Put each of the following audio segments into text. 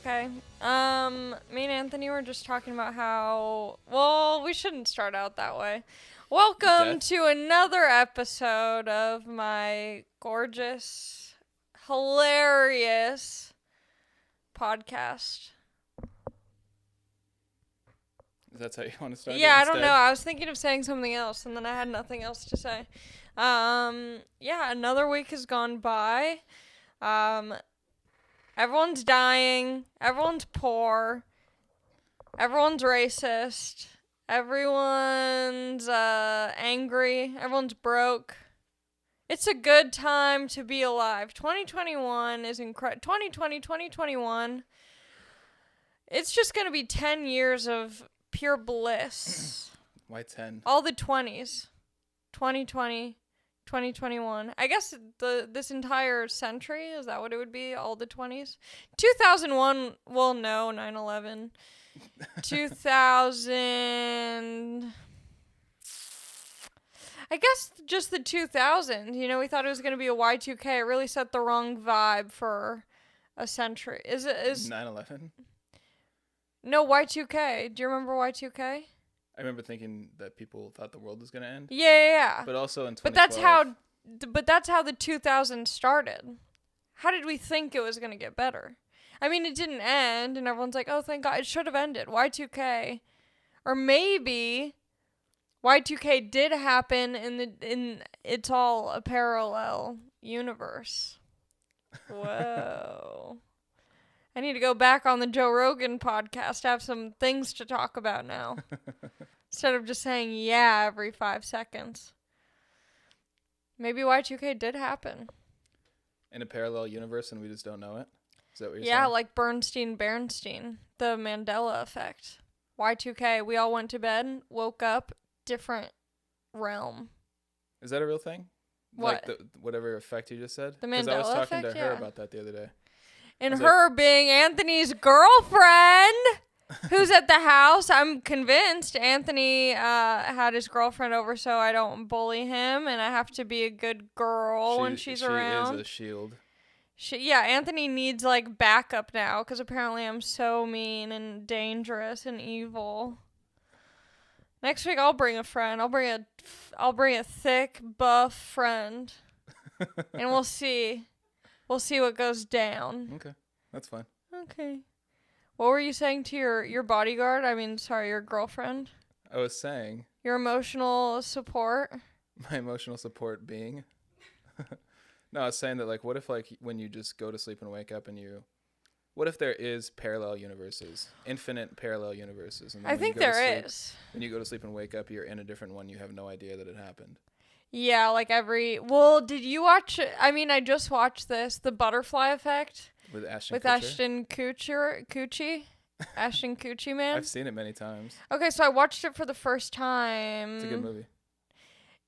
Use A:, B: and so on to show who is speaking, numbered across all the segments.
A: Okay. Me and Anthony were just talking about how, well, we shouldn't start out that way. Welcome to another episode of my gorgeous, hilarious podcast.
B: That's how you want to start it
A: Yeah, I
B: instead?
A: don't know. I was thinking of saying something else, and then I had nothing else to say. Yeah, another week has gone by. Everyone's dying. Everyone's poor. Everyone's racist. Everyone's angry. Everyone's broke. It's a good time to be alive. 2021 is incredible. 2021. It's just going to be 10 years of pure bliss.
B: Why 10?
A: All the 20s. 2020. 2021. I guess this entire century, is that what it would be? All the 20s? 2001, well, no, 9/11. 2000, I guess just the 2000. You know, we thought it was going to be a Y2K. It really set the wrong vibe for a century. Is
B: 9/11?
A: No, Y2K. Do you remember Y2K?
B: I remember thinking that people thought the world was going to end.
A: Yeah.
B: But also in 2012.
A: But that's how the 2000s started. How did we think it was going to get better? I mean, it didn't end, and everyone's like, oh, thank God. It should have ended. Y2K. Or maybe Y2K did happen in it's all a parallel universe. Whoa. I need to go back on the Joe Rogan podcast, have some things to talk about now. Instead of just saying yeah every 5 seconds. Maybe Y2K did happen.
B: In a parallel universe and we just don't know it? Is that what you're saying?
A: Yeah, like Bernstein, the Mandela effect. Y2K, we all went to bed, woke up, different realm.
B: Is that a real thing?
A: What?
B: Like whatever effect you just said?
A: The Mandela
B: Because I was talking
A: effect,
B: to her
A: yeah.
B: about that the other day.
A: And her being Anthony's girlfriend, who's at the house. I'm convinced Anthony had his girlfriend over so I don't bully him, and I have to be a good girl when she's around.
B: She is a shield.
A: Yeah, Anthony needs, like, backup now, because apparently I'm so mean and dangerous and evil. Next week I'll bring a friend. I'll bring a thick, buff friend. And we'll see. We'll see what goes down.
B: Okay, that's fine.
A: Okay. What were you saying to your bodyguard? Your girlfriend?
B: I was saying...
A: Your emotional support?
B: My emotional support being... No, I was saying that, like, what if, like, when you just go to sleep and wake up and you... What if there is parallel universes? Infinite parallel universes. And then
A: I think there is.
B: When you go to sleep and wake up, you're in a different one. You have no idea that it happened.
A: Yeah, like well, did you watch... I just watched this. The Butterfly Effect.
B: With
A: Ashton Kutcher? Ashton Kutcher, man.
B: I've seen it many times.
A: Okay, so I watched it for the first time.
B: It's a good movie.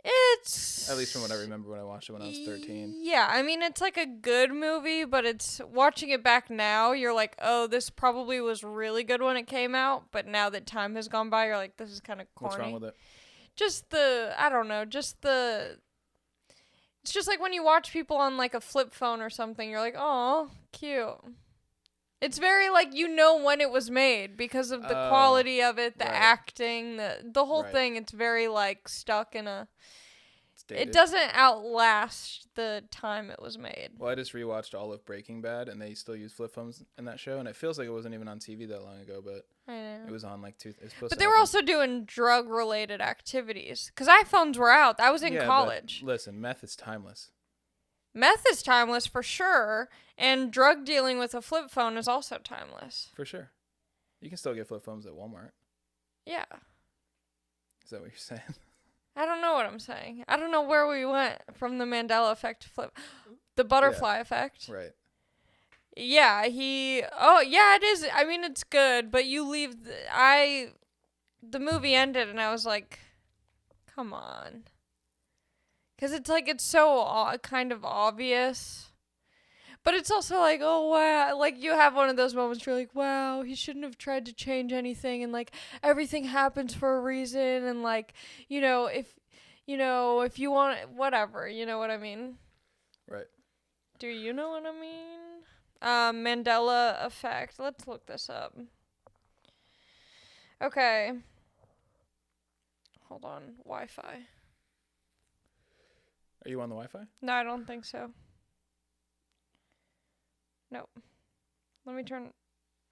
A: It's...
B: At least from what I remember when I watched it when I was 13.
A: Yeah, it's like a good movie, but it's... Watching it back now, you're like, oh, this probably was really good when it came out, but now that time has gone by, you're like, this is kind of corny.
B: What's wrong with it?
A: I don't know, it's just like when you watch people on like a flip phone or something, you're like, oh, cute. It's very like, you know when it was made because of the quality of it, the acting, the whole thing. It's very like stuck in a... It doesn't outlast the time it was made.
B: Well, I just rewatched all of Breaking Bad, and they still use flip phones in that show, and it feels like it wasn't even on TV that long ago, but
A: I know.
B: it was on like
A: But they were also doing drug-related activities, because iPhones were out. I was in college.
B: But listen, meth is timeless.
A: Meth is timeless for sure, and drug dealing with a flip phone is also timeless.
B: For sure. You can still get flip phones at Walmart.
A: Yeah.
B: Is that what you're saying?
A: I don't know what I'm saying. I don't know where we went from the Mandela effect to flip. The butterfly effect.
B: Right.
A: Yeah, it is. It's good, but you leave... The movie ended, and I was like, come on. Because it's like, it's so kind of obvious. But it's also like, oh, wow. Like, you have one of those moments where you're like, wow, he shouldn't have tried to change anything. And, like, everything happens for a reason. And, like, if you want, whatever. You know what I mean?
B: Right.
A: Do you know what I mean? Mandela effect. Let's look this up. Okay. Hold on. Wi-Fi.
B: Are you on the Wi-Fi?
A: No, I don't think so. Nope. Let me turn...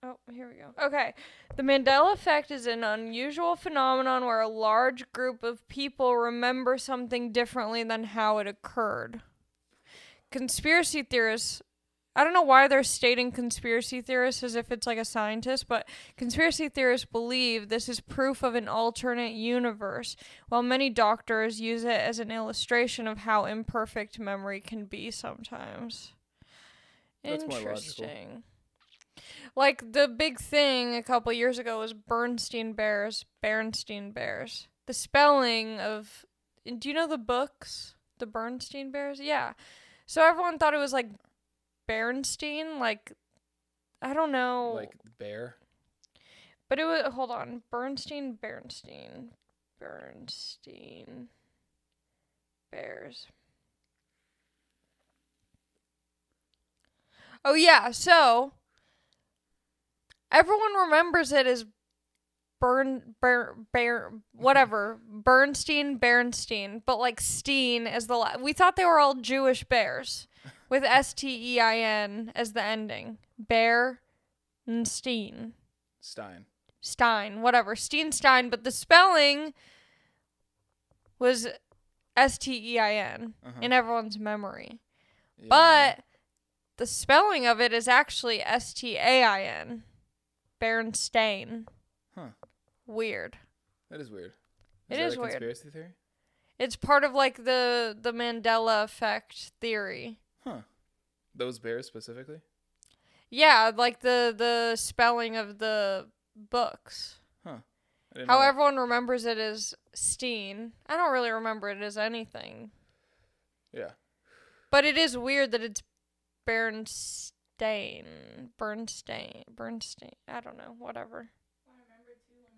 A: Oh, here we go. Okay. The Mandela effect is an unusual phenomenon where a large group of people remember something differently than how it occurred. Conspiracy theorists... I don't know why they're stating conspiracy theorists as if it's like a scientist, but conspiracy theorists believe this is proof of an alternate universe, while many doctors use it as an illustration of how imperfect memory can be sometimes.
B: That's more logical.
A: Interesting. Like, the big thing a couple years ago was Bernstein Bears. The spelling of... Do you know the books? The Bernstein Bears? Yeah. So everyone thought it was like Bernstein, like, I don't know.
B: Like bear?
A: But it was, hold on, Bernstein Bears. Oh yeah, so everyone remembers it as Bernstein, but like Steen as the we thought they were all Jewish bears with Stein as the ending. Bear and Stein, whatever. Stein, but the spelling was Stein in everyone's memory. Yeah. But the spelling of it is actually Stain. Bernstein.
B: Huh.
A: Weird.
B: That is weird.
A: It is
B: a
A: weird.
B: Conspiracy theory?
A: It's part of like the Mandela effect theory.
B: Huh. Those bears specifically?
A: Yeah, like the spelling of the books.
B: Huh.
A: How everyone remembers it as Steen. I don't really remember it as anything.
B: Yeah.
A: But it is weird that it's Bernstein. I don't know. Whatever.
C: I remember too when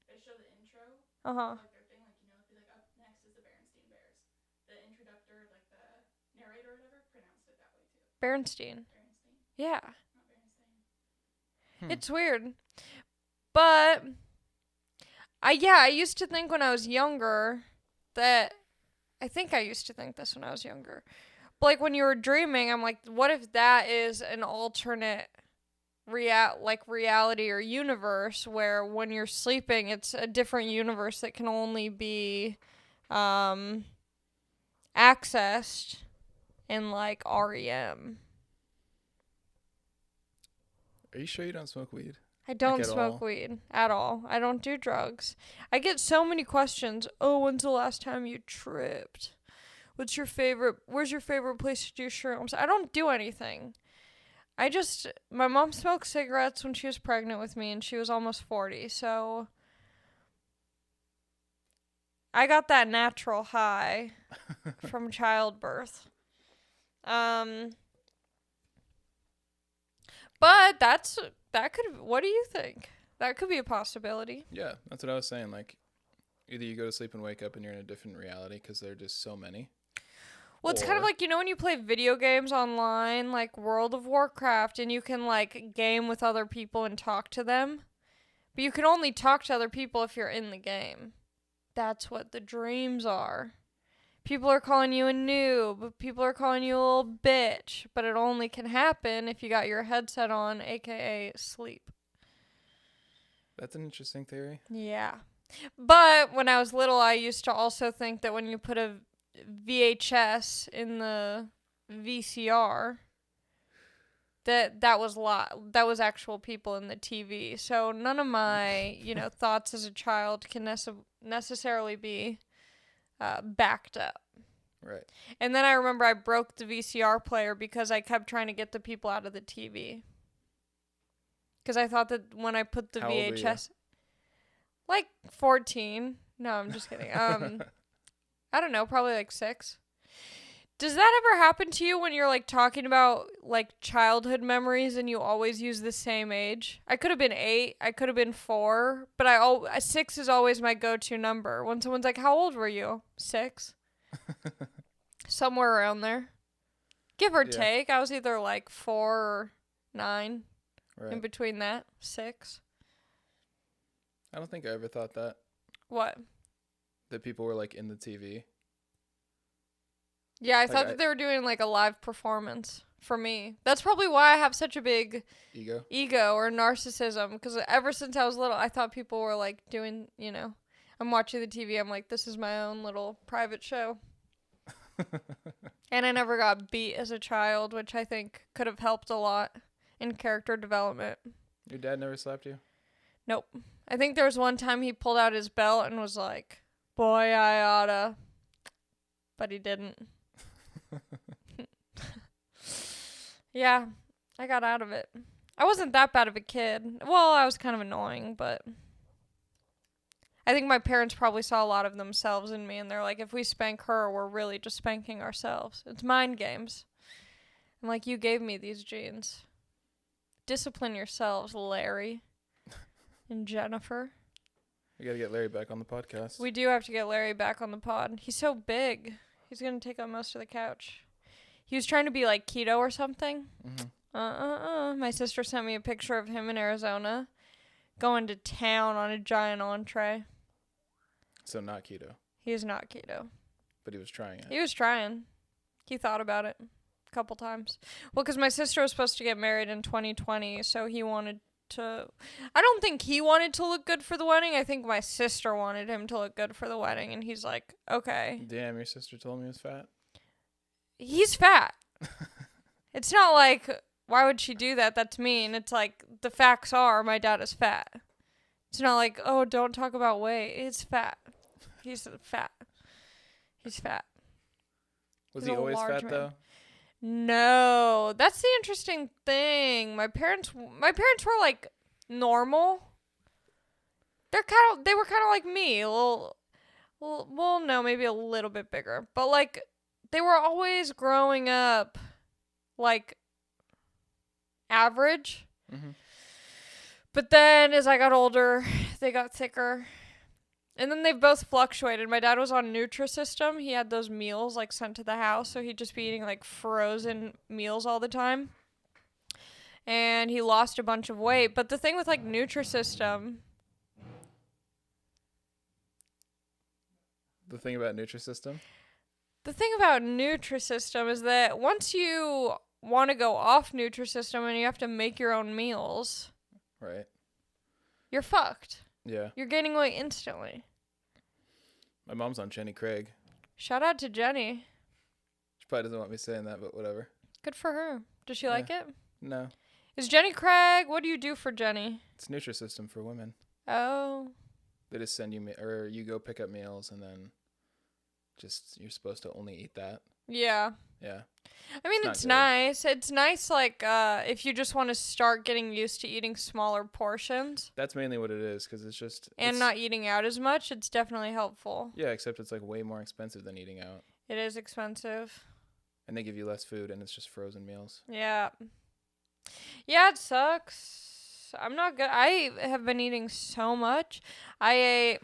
C: they show the intro.
A: Uh-huh.
C: Like their thing, it'd be like up next is the Bernstein Bears. The introductor, like the narrator or whatever, pronounced it that way too.
A: Bernstein. Yeah.
C: Not Bernstein.
A: It's weird. But I used to think when I was younger that I think I used to think this when I was younger. But like when you were dreaming, I'm like, what if that is an alternate reality or universe where when you're sleeping, it's a different universe that can only be accessed in like REM.
B: Are you sure you don't smoke weed?
A: I don't smoke weed at all. I don't do drugs. I get so many questions. Oh, when's the last time you tripped? Where's your favorite place to do shrooms? I don't do anything. My mom smoked cigarettes when she was pregnant with me and she was almost 40, so I got that natural high from childbirth. But what do you think? That could be a possibility.
B: Yeah, that's what I was saying. Like, either you go to sleep and wake up and you're in a different reality because there are just so many.
A: Well, it's kind of like, when you play video games online, like World of Warcraft, and you can, like, game with other people and talk to them. But you can only talk to other people if you're in the game. That's what the dreams are. People are calling you a noob. People are calling you a little bitch. But it only can happen if you got your headset on, a.k.a. sleep.
B: That's an interesting theory.
A: Yeah. But when I was little, I used to also think that when you put a VHS in the VCR, that was actual people in the TV. So none of my, thoughts as a child can necessarily be backed up.
B: Right.
A: And then I remember I broke the VCR player because I kept trying to get the people out of the TV. Because I thought that when I put the VHS... Like 14. No, I'm just kidding. I don't know, probably like 6. Does that ever happen to you when you're like talking about like childhood memories and you always use the same age? I could have been 8, I could have been 4, but 6 is always my go-to number. When someone's like, "How old were you?" 6. Somewhere around there. Give or
B: Yeah.
A: take. I was either like 4 or 9. In
B: Right.
A: between that, 6.
B: I don't think I ever thought that
A: What?
B: people were like in the TV.
A: Yeah, I
B: Like,
A: thought that they were doing like a live performance for me. That's probably why I have such a big
B: Ego.
A: or narcissism, because ever since I was little, I thought people were like doing, I'm watching the TV, I'm like, this is my own little private show. And I never got beat as a child, which I think could have helped a lot in character development.
B: Your dad never slapped you?
A: Nope. I think there was one time he pulled out his belt and was like, boy, I oughta. But he didn't. Yeah, I got out of it. I wasn't that bad of a kid. Well, I was kind of annoying, but I think my parents probably saw a lot of themselves in me, and they're like, if we spank her, we're really just spanking ourselves. It's mind games. I'm like, you gave me these genes. Discipline yourselves, Larry and Jennifer.
B: We gotta get Larry back on the podcast.
A: We do have to get Larry back on the pod. He's so big. He's going to take up most of the couch. He was trying to be like keto or something.
B: Mm-hmm.
A: My sister sent me a picture of him in Arizona going to town on a giant entree.
B: So not keto.
A: He is not keto.
B: But he was trying it.
A: He was trying. He thought about it a couple times. Well, because my sister was supposed to get married in 2020, so he wanted to... I don't think he wanted to look good for the wedding. I think my sister wanted him to look good for the wedding, and he's like, okay.
B: Damn, your sister told me he was fat?
A: He's fat. It's not like, why would she do that? That's mean. It's like, the facts are, my dad is fat. It's not like, oh, don't talk about weight. It's fat. He's fat. He's fat.
B: Was
A: He's
B: he
A: a
B: always
A: large
B: fat,
A: man.
B: though?
A: No, that's the interesting thing. My parents were like normal. They were kind of like me, well, no, maybe a little bit bigger, but like they were always growing up like average.
B: Mm-hmm.
A: But then as I got older, they got thicker. And then they've both fluctuated. My dad was on NutriSystem. He had those meals like sent to the house, so he'd just be eating like frozen meals all the time. And he lost a bunch of weight. But the thing with like NutriSystem,
B: The thing about NutriSystem?
A: is that once you want to go off NutriSystem and you have to make your own meals,
B: Right.
A: you're fucked.
B: Yeah.
A: You're gaining weight instantly.
B: My mom's on Jenny Craig.
A: Shout out to Jenny.
B: She probably doesn't want me saying that, but whatever.
A: Good for her. Does she like it?
B: No.
A: Is Jenny Craig? What do you do for Jenny?
B: It's NutriSystem for women.
A: Oh.
B: They just send you, or you go pick up meals, and then you're supposed to only eat that.
A: Yeah.
B: Yeah.
A: I mean,
B: It's
A: it's
B: not good.
A: nice. It's nice, like, if you just want to start getting used to eating smaller portions
B: That's mainly what it is, because
A: and not eating out as much, it's definitely helpful.
B: Yeah, except it's like way more expensive than eating out.
A: It is expensive.
B: And they give you less food, and it's just frozen meals.
A: Yeah. Yeah, it sucks. I'm not good. I have been eating so much. There's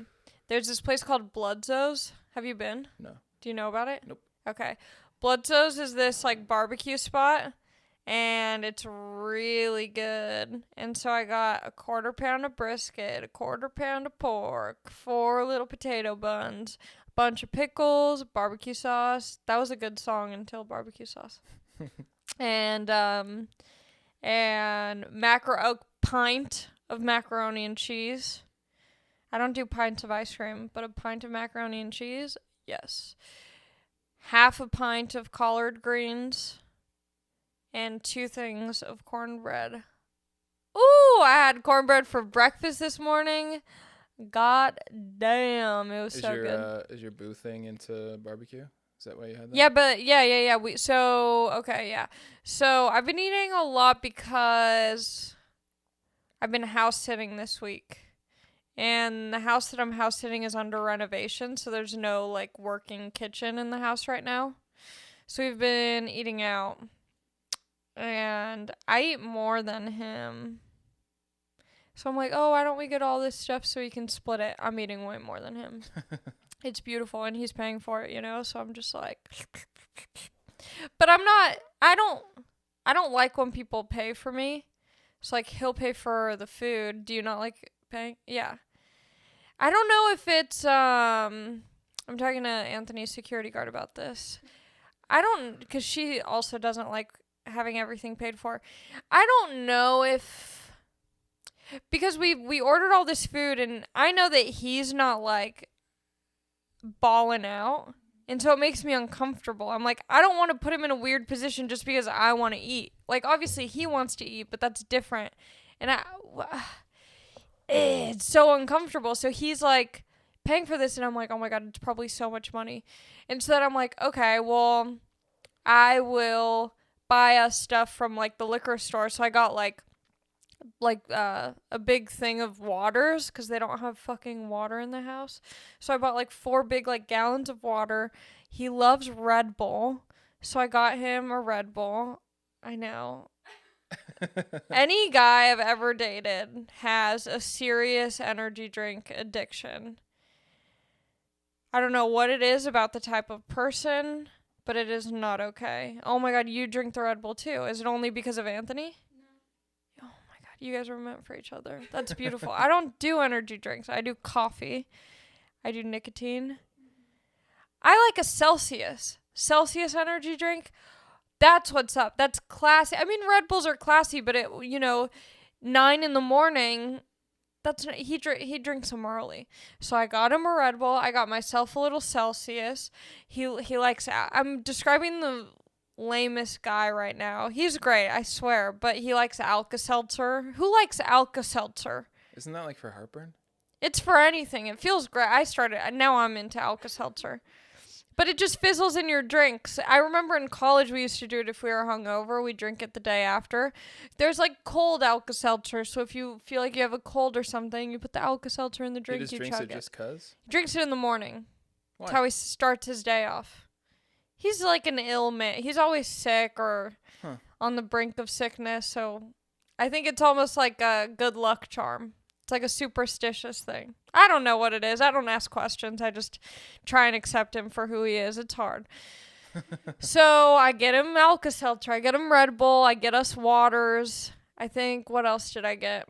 A: this place called Bloodzo's. Have you been?
B: No.
A: Do you know about it?
B: Nope.
A: Okay. Bloodzo's is this like barbecue spot, and it's really good. And so I got a 1/4 pound of brisket, a 1/4 pound of pork, 4 little potato buns, a bunch of pickles, barbecue sauce. That was a good song until barbecue sauce. and a pint of macaroni and cheese. I don't do pints of ice cream, but a pint of macaroni and cheese, yes. 1/2 pint of collard greens, and 2 things of cornbread. Ooh, I had cornbread for breakfast this morning. God damn, it was so good.
B: Is your boo thing into barbecue? Is that why you had that?
A: Yeah, but yeah. So I've been eating a lot because I've been house sitting this week. And the house that I'm house sitting is under renovation, so there's no like working kitchen in the house right now. So we've been eating out. And I eat more than him. So I'm like, oh, why don't we get all this stuff so we can split it? I'm eating way more than him. It's beautiful, and he's paying for it, so I'm just like... But I don't like when people pay for me. So like he'll pay for the food. Do you not like paying? Yeah. I don't know if it's I'm talking to Anthony's security guard about this. Cuz she also doesn't like having everything paid for. I don't know if because we ordered all this food and I know that he's not like balling out. And so it makes me uncomfortable. I'm like, I don't want to put him in a weird position just because I want to eat. Like, obviously, he wants to eat, but that's different. And it's so uncomfortable. So he's like paying for this, and I'm like, oh my God, it's probably so much money. And so then I'm like, okay, well, I will buy us stuff from like the liquor store. So I got like a big thing of waters because they don't have fucking water in the house. So I bought like 4 big like gallons of water. He loves Red Bull, so I got him a Red Bull. I know. Any guy I've ever dated has a serious energy drink addiction. I don't know what it is about the type of person, but it is not okay. Oh my God, you drink the Red Bull too. Is it only because of Anthony? You guys were meant for each other. That's beautiful. I don't do energy drinks. I do coffee. I do nicotine. I like a Celsius. Celsius energy drink. That's what's up. That's classy. I mean, Red Bulls are classy, but 9 a.m, he drinks them early. So I got him a Red Bull. I got myself a little Celsius. He likes. I'm describing the lamest guy right now. He's great, I swear, but he likes Alka-Seltzer. Who likes Alka-Seltzer?
B: Isn't that like for heartburn?
A: It's for anything. It feels great. Now I'm into Alka-Seltzer. But it just fizzles in your drinks. I remember in college we used to do it if we were hungover. We'd drink it the day after. There's like cold Alka-Seltzer, so if you feel like you have a cold or something, you put the Alka-Seltzer in the drink,
B: He just drinks it just 'cause?
A: He drinks it in the morning.
B: Why?
A: That's how he starts his day off. He's like an ill man. He's always sick or on the brink of sickness. So I think it's almost like a good luck charm. It's like a superstitious thing. I don't know what it is. I don't ask questions. I just try and accept him for who he is. It's hard. So I get him Alka-Seltzer. I get him Red Bull. I get us waters. I think, what else did I get?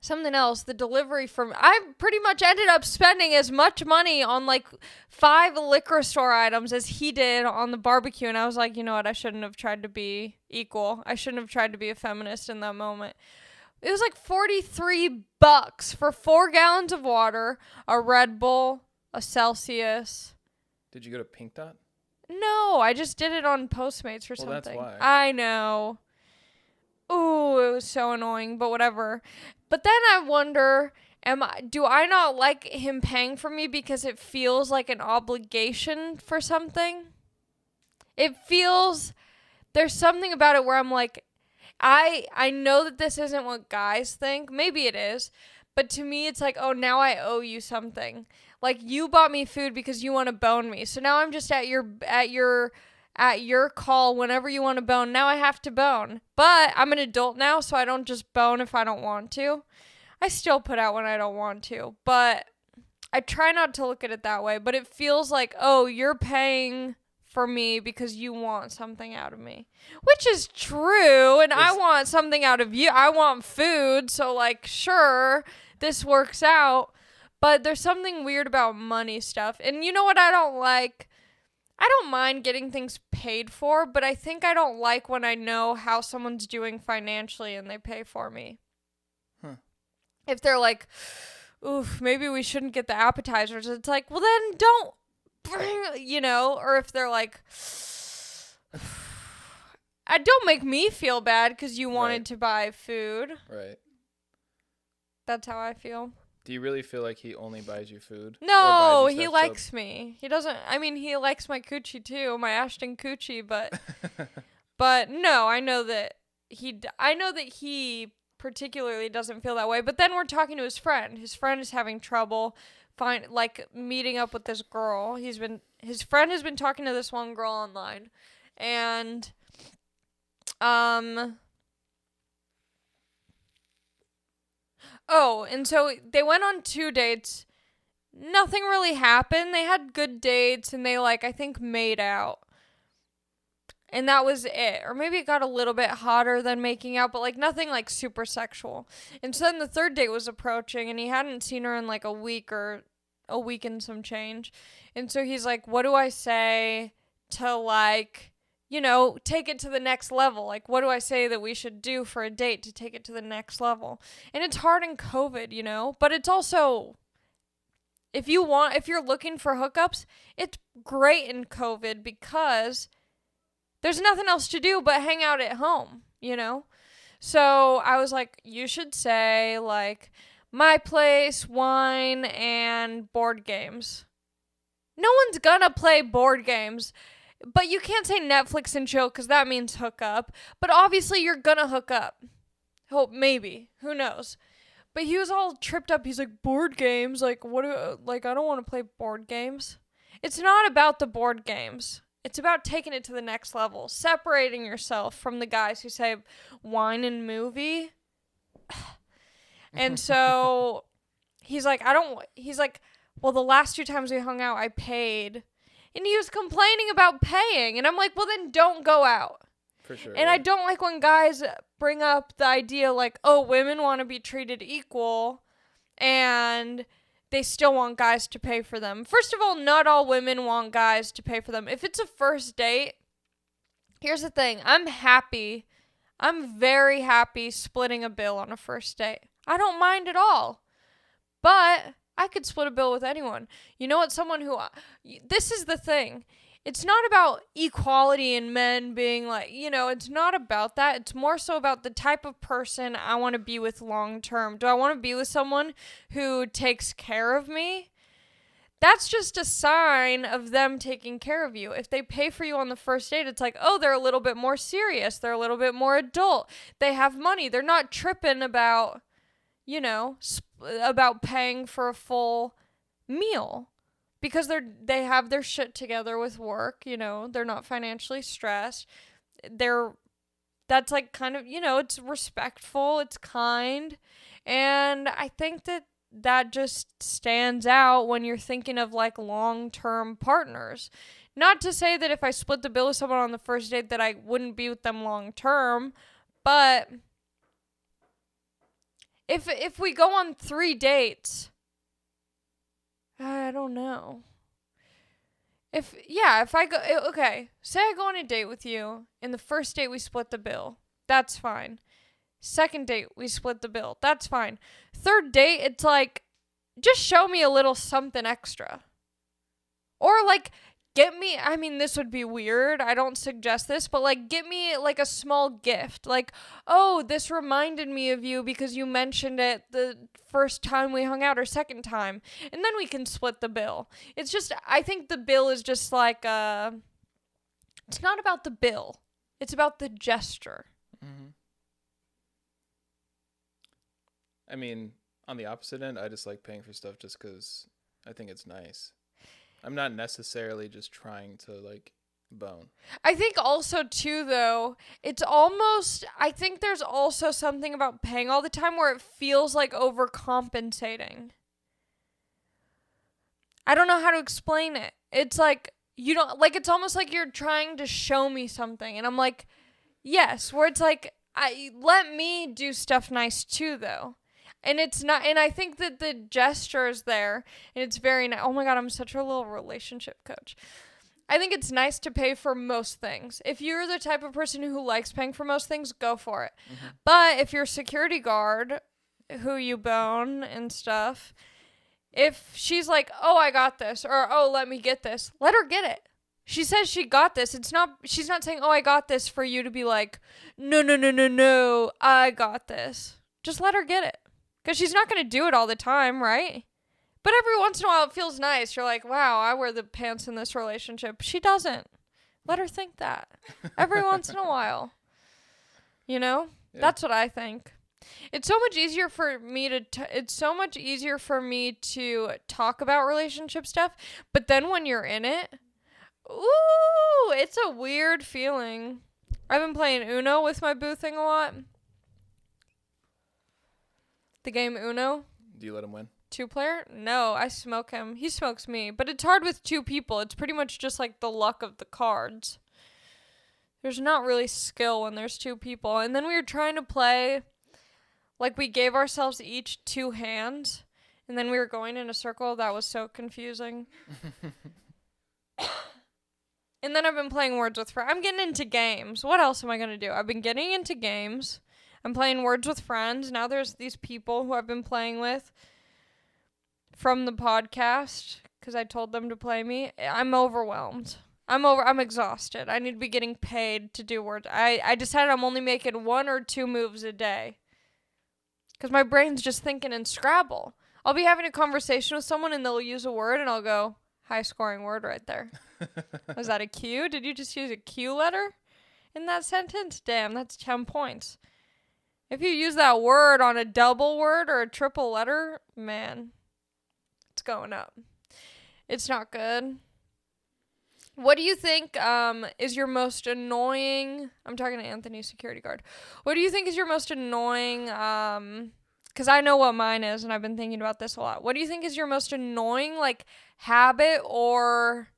A: Something else, the delivery I pretty much ended up spending as much money on like 5 liquor store items as he did on the barbecue. And I was like, you know what? I shouldn't have tried to be equal. I shouldn't have tried to be a feminist in that moment. It was like $43 for 4 gallons of water, a Red Bull, a Celsius.
B: Did you go to Pink Dot?
A: No, I just did it on Postmates or something.
B: That's why.
A: I know. Ooh, it was so annoying, but whatever. But then I wonder, do I not like him paying for me because it feels like an obligation for something? It feels, there's something about it where I'm like, I know that this isn't what guys think. Maybe it is. But to me, it's like, oh, now I owe you something. Like, you bought me food because you want to bone me. So now I'm just at your call whenever you want to bone. Now I have to bone. But I'm an adult now, so I don't just bone if I don't want to. I still put out when I don't want to. But I try not to look at it that way. But it feels like, oh, you're paying for me because you want something out of me. Which is true. And I want something out of you. I want food. So, like, sure, this works out. But there's something weird about money stuff. And you know what I don't like? I don't mind getting things paid for, but I think I don't like when I know how someone's doing financially and they pay for me. If they're like, oof, maybe we shouldn't get the appetizers. It's like, well, then don't bring, or if they're like, don't make me feel bad because you wanted to buy food.
B: Right.
A: That's how I feel.
B: Do you really feel like he only buys you food?
A: No, he likes me. He doesn't. I mean, he likes my coochie too, my Ashton coochie. But, but no, I know that he particularly doesn't feel that way. But then we're talking to his friend. His friend is having trouble meeting up with this girl. His friend has been talking to this one girl online, and Oh, and so they went on 2 dates. Nothing really happened. They had good dates, and they, I think made out. And that was it. Or maybe it got a little bit hotter than making out, but like nothing like super sexual. And so then the third date was approaching and he hadn't seen her in like a week and some change. And so he's like, what do I say to like, take it to the next level? Like, what do I say that we should do for a date to take it to the next level? And it's hard in COVID, but it's also, if you're looking for hookups, it's great in COVID because there's nothing else to do but hang out at home, So I was like, you should say, like, my place, wine, and board games. No one's gonna play board games. But you can't say Netflix and chill because that means hook up. But obviously you're gonna hook up. Hope, maybe. Who knows? But he was all tripped up. He's like, board games? Like, I don't want to play board games. It's not about the board games. It's about taking it to the next level, separating yourself from the guys who say wine and movie. And so he's like, well, the last 2 times we hung out, I paid. And he was complaining about paying. And I'm like, well, then don't go out.
B: For sure.
A: And I don't like when guys bring up the idea like, oh, women want to be treated equal and they still want guys to pay for them. First of all, not all women want guys to pay for them. If it's a first date, here's the thing. I'm very happy splitting a bill on a first date. I don't mind at all. But I could split a bill with anyone. You know what? This is the thing. It's not about equality in men being like, it's not about that. It's more so about the type of person I want to be with long term. Do I want to be with someone who takes care of me? That's just a sign of them taking care of you. If they pay for you on the first date, it's like, oh, they're a little bit more serious. They're a little bit more adult. They have money. They're not tripping about, about paying for a full meal. Because they have their shit together with work, they're not financially stressed. That's like kind of, it's respectful, it's kind. And I think that just stands out when you're thinking of like long-term partners. Not to say that if I split the bill with someone on the first date that I wouldn't be with them long-term, but if we go on 3 dates, I don't know. If I go, say I go on a date with you, and the first date we split the bill, that's fine. Second date, we split the bill, that's fine. Third date, it's like, just show me a little something extra. Or like, this would be weird, I don't suggest this, but like, get me like a small gift. Like, oh, this reminded me of you because you mentioned it the first time we hung out or second time. And then we can split the bill. It's just, I think the bill is just like, it's not about the bill. It's about the gesture.
B: Mm-hmm. I mean, on the opposite end, I just like paying for stuff just because I think it's nice. I'm not necessarily just trying to, like, bone.
A: I think also, too, though, I think there's also something about paying all the time where it feels like overcompensating. I don't know how to explain it. It's like, it's almost like you're trying to show me something. And I'm like, yes, where it's like, let me do stuff nice, too, though. And it's not, and I think that the gesture is there, and it's very nice. Oh my God, I'm such a little relationship coach. I think it's nice to pay for most things. If you're the type of person who likes paying for most things, go for it. Mm-hmm. But if you're a security guard who you bone and stuff, if she's like, oh, I got this, or oh, let me get this, let her get it. She says she got this. She's not saying, oh, I got this for you to be like, no, I got this. Just let her get it. Because she's not going to do it all the time, right? But every once in a while, it feels nice. You're like, wow, I wear the pants in this relationship. She doesn't. Let her think that. Every once in a while. Yeah. That's what I think. It's so much easier for me to talk about relationship stuff. But then when you're in it, ooh, it's a weird feeling. I've been playing Uno with my boo thing a lot. The game Uno.
B: Do you let him win?
A: 2-player? No, I smoke him. He smokes me. But it's hard with 2 people. It's pretty much just like the luck of the cards. There's not really skill when there's two people. And then we were trying to play, like we gave ourselves each 2 hands, and then we were going in a circle. That was so confusing. And then I've been playing Words with Friends. I'm getting into games. What else am I going to do? I've been getting into games. I'm playing Words with Friends. Now there's these people who I've been playing with from the podcast because I told them to play me. I'm overwhelmed. I'm exhausted. I need to be getting paid to do words. I decided I'm only making 1 or 2 moves a day because my brain's just thinking in Scrabble. I'll be having a conversation with someone and they'll use a word and I'll go, high scoring word right there. Was that a Q? Did you just use a Q letter in that sentence? Damn, that's 10 points. If you use that word on a double word or a triple letter, man, it's going up. It's not good. What do you think is your most annoying... I'm talking to Anthony, security guard. What do you think is your most annoying... Because I know what mine is, and I've been thinking about this a lot. What do you think is your most annoying, like, habit or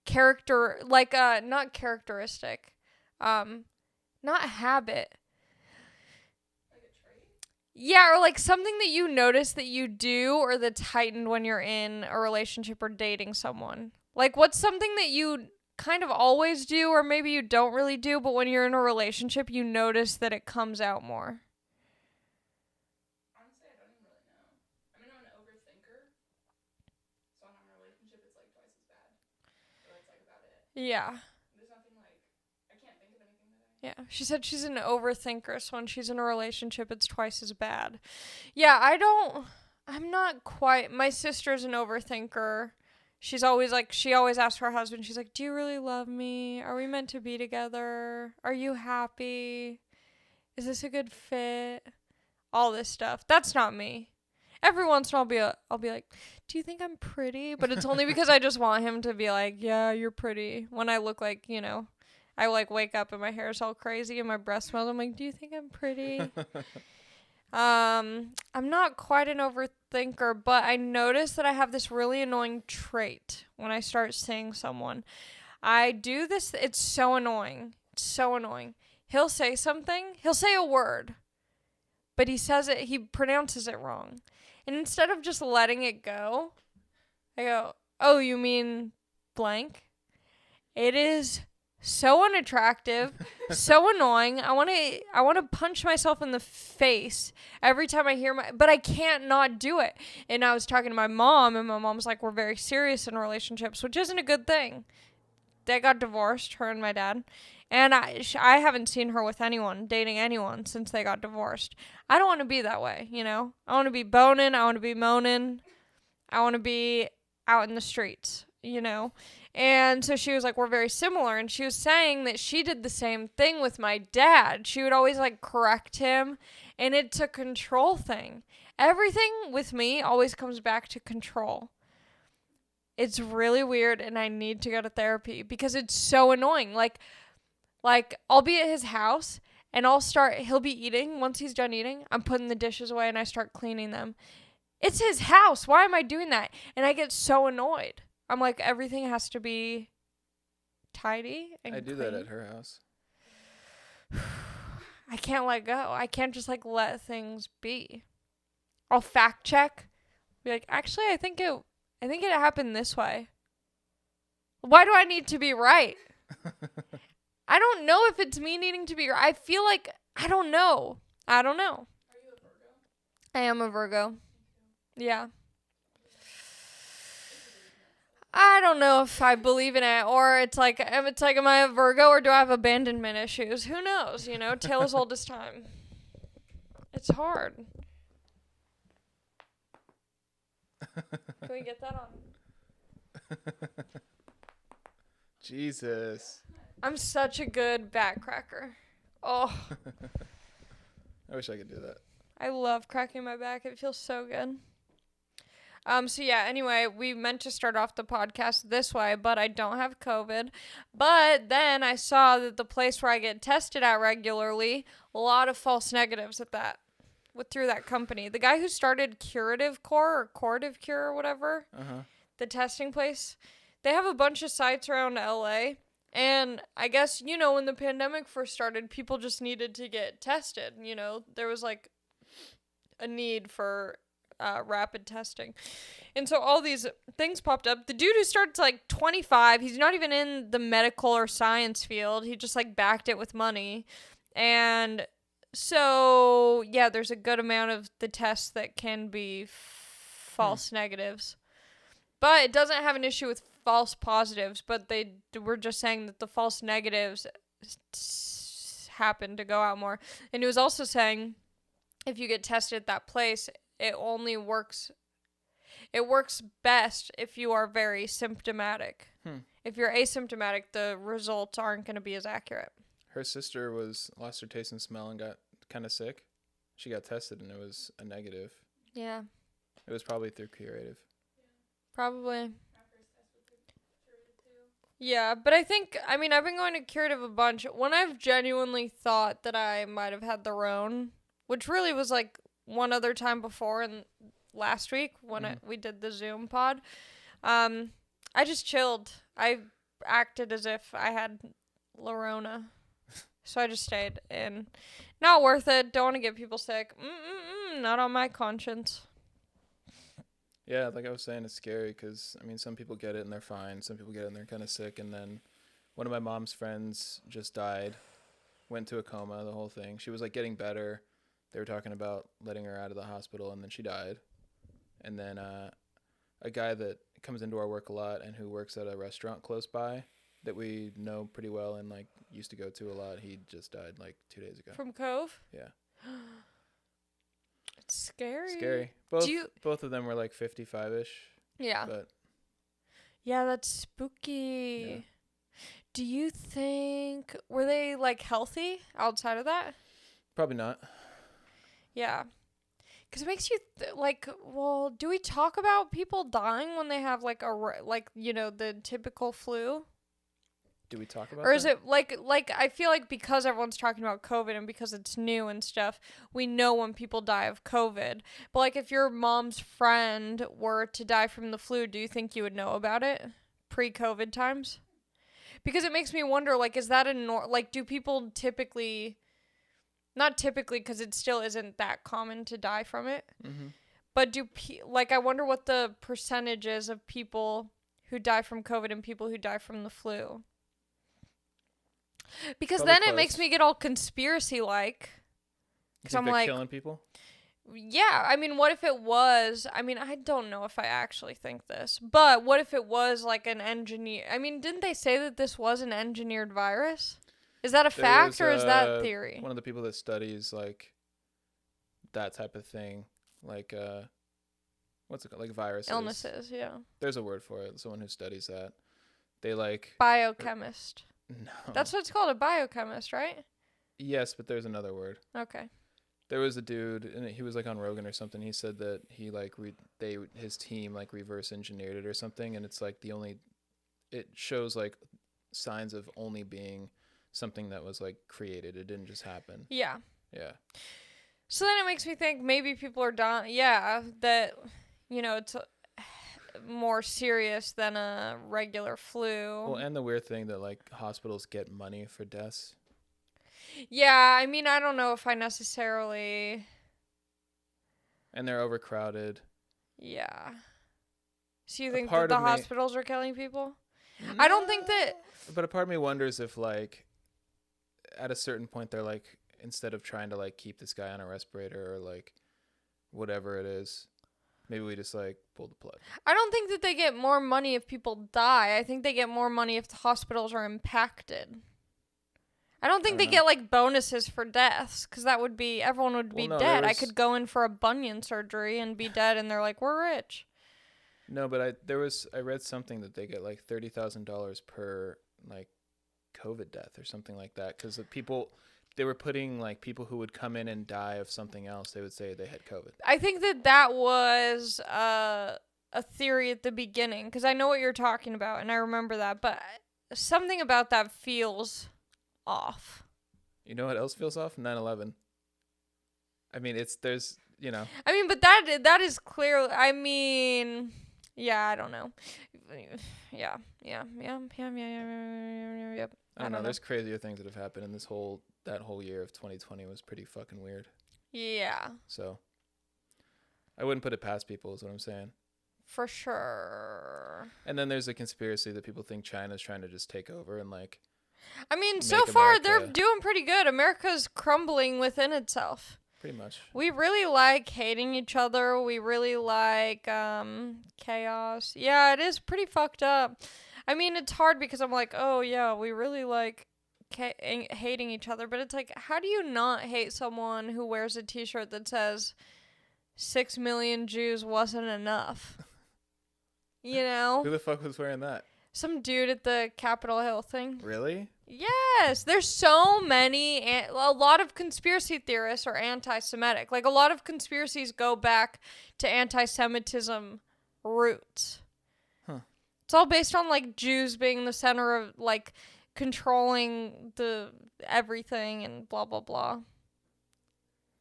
A: character... Like, not characteristic. Not habit.
C: Like a trait?
A: Yeah, or like something that you notice that you do or that's heightened when you're in a relationship or dating someone. Like, what's something that you kind of always do or maybe you don't really do, but when you're in a relationship, you notice that it comes out more?
C: Honestly, I don't even really know. I mean, I'm an overthinker. So when I'm in a relationship, it's like twice as bad. So that's like about it.
A: Yeah.
C: There's nothing like, I can't think of anything that I...
A: Yeah. She said she's an overthinker, so when she's in a relationship, it's twice as bad. Yeah, I'm not quite... My sister's an overthinker. She's always like, she always asks her husband, she's like, do you really love me? Are we meant to be together? Are you happy? Is this a good fit? All this stuff. That's not me. Every once in a while I'll be like, do you think I'm pretty? But it's only because I just want him to be like, yeah, you're pretty. When I look like, you know, I like wake up and my hair's all crazy and my breath smells. I'm like, do you think I'm pretty? I'm not quite an overthinker, but I notice that I have this really annoying trait when I start seeing someone. I do this. It's so annoying. It's so annoying. He'll say something. He'll say a word, but he pronounces it wrong. And instead of just letting it go, I go, oh, you mean blank? It is so unattractive, so annoying. I want to punch myself in the face every time I hear but I can't not do it. And I was talking to my mom, and my mom's like, we're very serious in relationships, which isn't a good thing. They got divorced, her and my dad. And I haven't seen her with anyone, dating anyone, since they got divorced. I don't want to be that way, you know? I want to be boning. I want to be moaning. I want to be out in the streets, you know? And so she was like, we're very similar. And she was saying that she did the same thing with my dad. She would always like correct him. And it's a control thing. Everything with me always comes back to control. It's really weird. And I need to go to therapy because it's so annoying. Like I'll be at his house and he'll be eating. Once he's done eating, I'm putting the dishes away and I start cleaning them. It's his house. Why am I doing that? And I get so annoyed. I'm like, everything has to be tidy and
B: I do
A: clean.
B: that at her house.
A: I can't let go. I can't just like let things be. I'll fact check. Be like, actually, I think it happened this way. Why do I need to be right? I don't know if it's me needing to be right. I feel like I don't know.
C: Are you a Virgo?
A: I am a Virgo. Yeah. I don't know if I believe in it, or it's like, am I a Virgo, or do I have abandonment issues? Who knows, you know? Tale as old as time. It's hard. Can we get that on?
B: Jesus.
A: I'm such a good backcracker. Oh,
B: I wish I could do that.
A: I love cracking my back. It feels so good. So yeah, anyway, we meant to start off the podcast this way, but I don't have COVID. But then I saw that the place where I get tested at regularly, a lot of false negatives through that company. The guy who started Curative Core or Curative Cure or whatever, the testing place, they have a bunch of sites around LA. And I guess, when the pandemic first started, people just needed to get tested. There was like a need for rapid testing. And so all these things popped up. The dude who starts like 25, he's not even in the medical or science field. He just like backed it with money. And so, yeah, there's a good amount of the tests that can be false negatives. But it doesn't have an issue with false positives, but they were just saying that the false negatives happen to go out more. And he was also saying if you get tested at that place, it works best if you are very symptomatic. If you're asymptomatic, the results aren't going to be as accurate.
B: Her sister lost her taste and smell and got kind of sick. She got tested and it was a negative.
A: Yeah.
B: It was probably through Curative.
A: Probably. Yeah, but I've been going to Curative a bunch. When I've genuinely thought that I might have had the Rhone, which really was like one other time before and last week when we did the Zoom pod, I just chilled. I acted as if I had Lorona. So I just stayed in. Not worth it. Don't want to get people sick. Not on my conscience.
B: Yeah, like I was saying, it's scary because, some people get it and they're fine. Some people get it and they're kind of sick. And then one of my mom's friends just died, went to a coma, the whole thing. She was like getting better. They were talking about letting her out of the hospital and then she died. And then a guy that comes into our work a lot and who works at a restaurant close by that we know pretty well and like used to go to a lot, he just died like 2 days ago.
A: From Cove?
B: Yeah.
A: It's scary.
B: Scary. Both of them were like 55-ish.
A: Yeah.
B: But
A: yeah, that's spooky.
B: Yeah.
A: Do you think, were they like healthy outside of that?
B: probably not.
A: Yeah. Because it makes you do we talk about people dying when they have like the typical flu?
B: Do we talk about
A: Or is
B: that?
A: it like I feel like because everyone's talking about COVID and because it's new and stuff, we know when people die of COVID. But like if your mom's friend were to die from the flu, do you think you would know about it pre-COVID times? Because it makes me wonder, like, is that do people typically, not typically because it still isn't that common to die from it, but I wonder what the percentage is of people who die from COVID and people who die from the flu. Because
B: Probably
A: then
B: close.
A: it makes me get all conspiracy-like. Because I'm like,
B: killing people?
A: yeah, what if it was, I don't know if I actually think this, but what if it was like an didn't they say that this was an engineered virus? Is that a fact or is that theory?
B: One of the people that studies like that type of thing, like what's it called, like viruses,
A: Illnesses, yeah.
B: There's a word for it. Someone who studies that. They like
A: Biochemist.
B: No.
A: That's what it's called, a biochemist, right?
B: Yes, but there's another word.
A: Okay.
B: There was a dude, and he was like on Rogan or something. He said that he like his team like reverse engineered it or something, and it's like it shows like signs of only being something that was like created. It didn't just happen.
A: Yeah.
B: Yeah.
A: So then it makes me think maybe people are dying. Yeah, that it's more serious than a regular flu.
B: Well, and the weird thing that like hospitals get money for deaths.
A: Yeah, I don't know if I necessarily.
B: And they're overcrowded.
A: Yeah. So you think that the hospitals are killing people? No. I don't think that.
B: But a part of me wonders if like at a certain point they're like, instead of trying to like keep this guy on a respirator or like whatever it is, maybe we just like pull the plug.
A: I don't think that they get more money if people die. I think they get more money if the hospitals are impacted. I don't think they get like bonuses for deaths because that would be, everyone would be dead. I could go in for a bunion surgery and be dead and they're like, we're rich.
B: No, but I read something that they get like $30,000 per like COVID death or something like that because the people, they were putting like people who would come in and die of something else. They would say they had COVID.
A: I think that was a theory at the beginning because I know what you're talking about and I remember that, but something about that feels off.
B: You know what else feels off? 9/11.
A: But that is clear. Yeah, I don't know. Yeah.
B: I don't know. There's crazier things that have happened in that whole year of 2020 was pretty fucking weird.
A: Yeah.
B: So I wouldn't put it past people is what I'm saying.
A: For sure.
B: And then there's a conspiracy that people think China's trying to just take over and like.
A: I mean, so
B: Make
A: far
B: America-
A: they're doing pretty good. America's crumbling within itself.
B: Pretty much.
A: We really like hating each other. We really like chaos. Yeah, it is pretty fucked up. I mean, it's hard because I'm like, oh yeah, we really like hating each other. But it's like, how do you not hate someone who wears a t-shirt that says 6 million Jews wasn't enough? You know?
B: Who the fuck was wearing that?
A: Some dude at the Capitol Hill thing.
B: Really?
A: Yes, there's so many. A lot of conspiracy theorists are anti-Semitic. Like, a lot of conspiracies go back to anti-Semitism roots.
B: Huh.
A: It's all based on, like, Jews being the center of, like, controlling the everything and blah, blah, blah.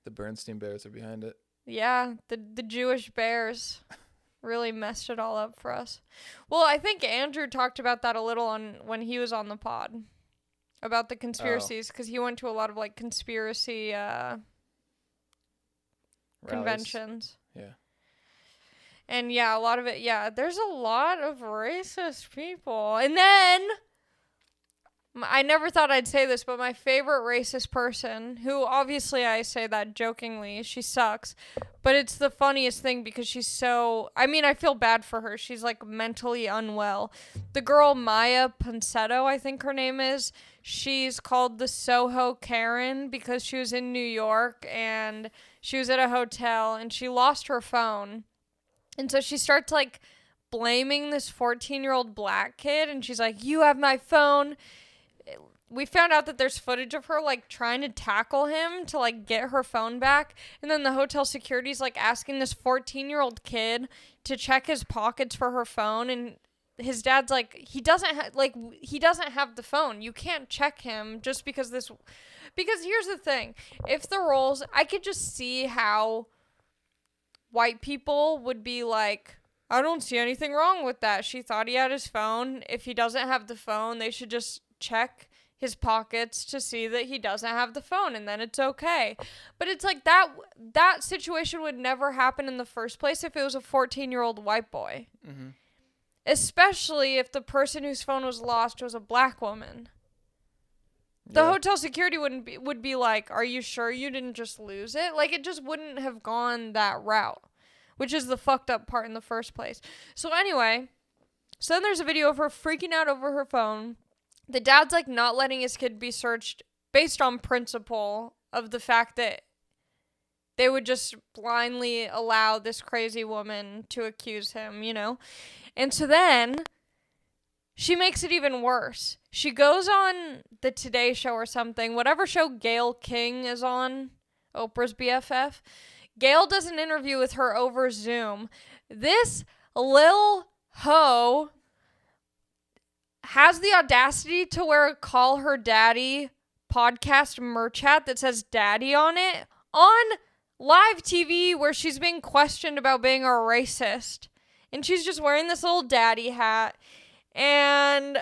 B: The Bernstein Bears are behind it.
A: Yeah, the Jewish bears really messed it all up for us. Well, I think Andrew talked about that a little when he was on the pod. About the conspiracies, because he went to a lot of, like, conspiracy conventions.
B: Yeah.
A: And, yeah, a lot of it, yeah, there's a lot of racist people. And then, I never thought I'd say this, but my favorite racist person, who obviously I say that jokingly, she sucks, but it's the funniest thing because she's so, I mean, I feel bad for her. She's, like, mentally unwell. The girl Maya Ponsetto, I think her name is, she's called the Soho Karen because she was in New York and she was at a hotel and she lost her phone. And so she starts, like, blaming this 14-year-old black kid, and she's like, you have my phone. We found out that there's footage of her, like, trying to tackle him to, like, get her phone back. And then the hotel security's, like, asking this 14-year-old kid to check his pockets for her phone. And his dad's like, he doesn't have the phone. You can't check him just because because here's the thing. If the roles, I could just see how white people would be like, I don't see anything wrong with that. She thought he had his phone. If he doesn't have the phone, they should just check his pockets to see that he doesn't have the phone, and then it's okay. But it's like that situation would never happen in the first place if it was a 14-year-old white boy.
B: Mm-hmm.
A: Especially if the person whose phone was lost was a black woman. The hotel security would be like, are you sure you didn't just lose it? Like, it just wouldn't have gone that route, which is the fucked up part in the first place. So anyway, so then there's a video of her freaking out over her phone. The dad's, like, not letting his kid be searched based on principle of the fact that they would just blindly allow this crazy woman to accuse him, you know? And so then she makes it even worse. She goes on the Today Show or something, whatever show Gayle King is on, Oprah's BFF. Gayle does an interview with her over Zoom. This lil hoe has the audacity to wear a Call Her Daddy podcast merch hat that says daddy on it on live TV where she's being questioned about being a racist. And she's just wearing this little daddy hat. And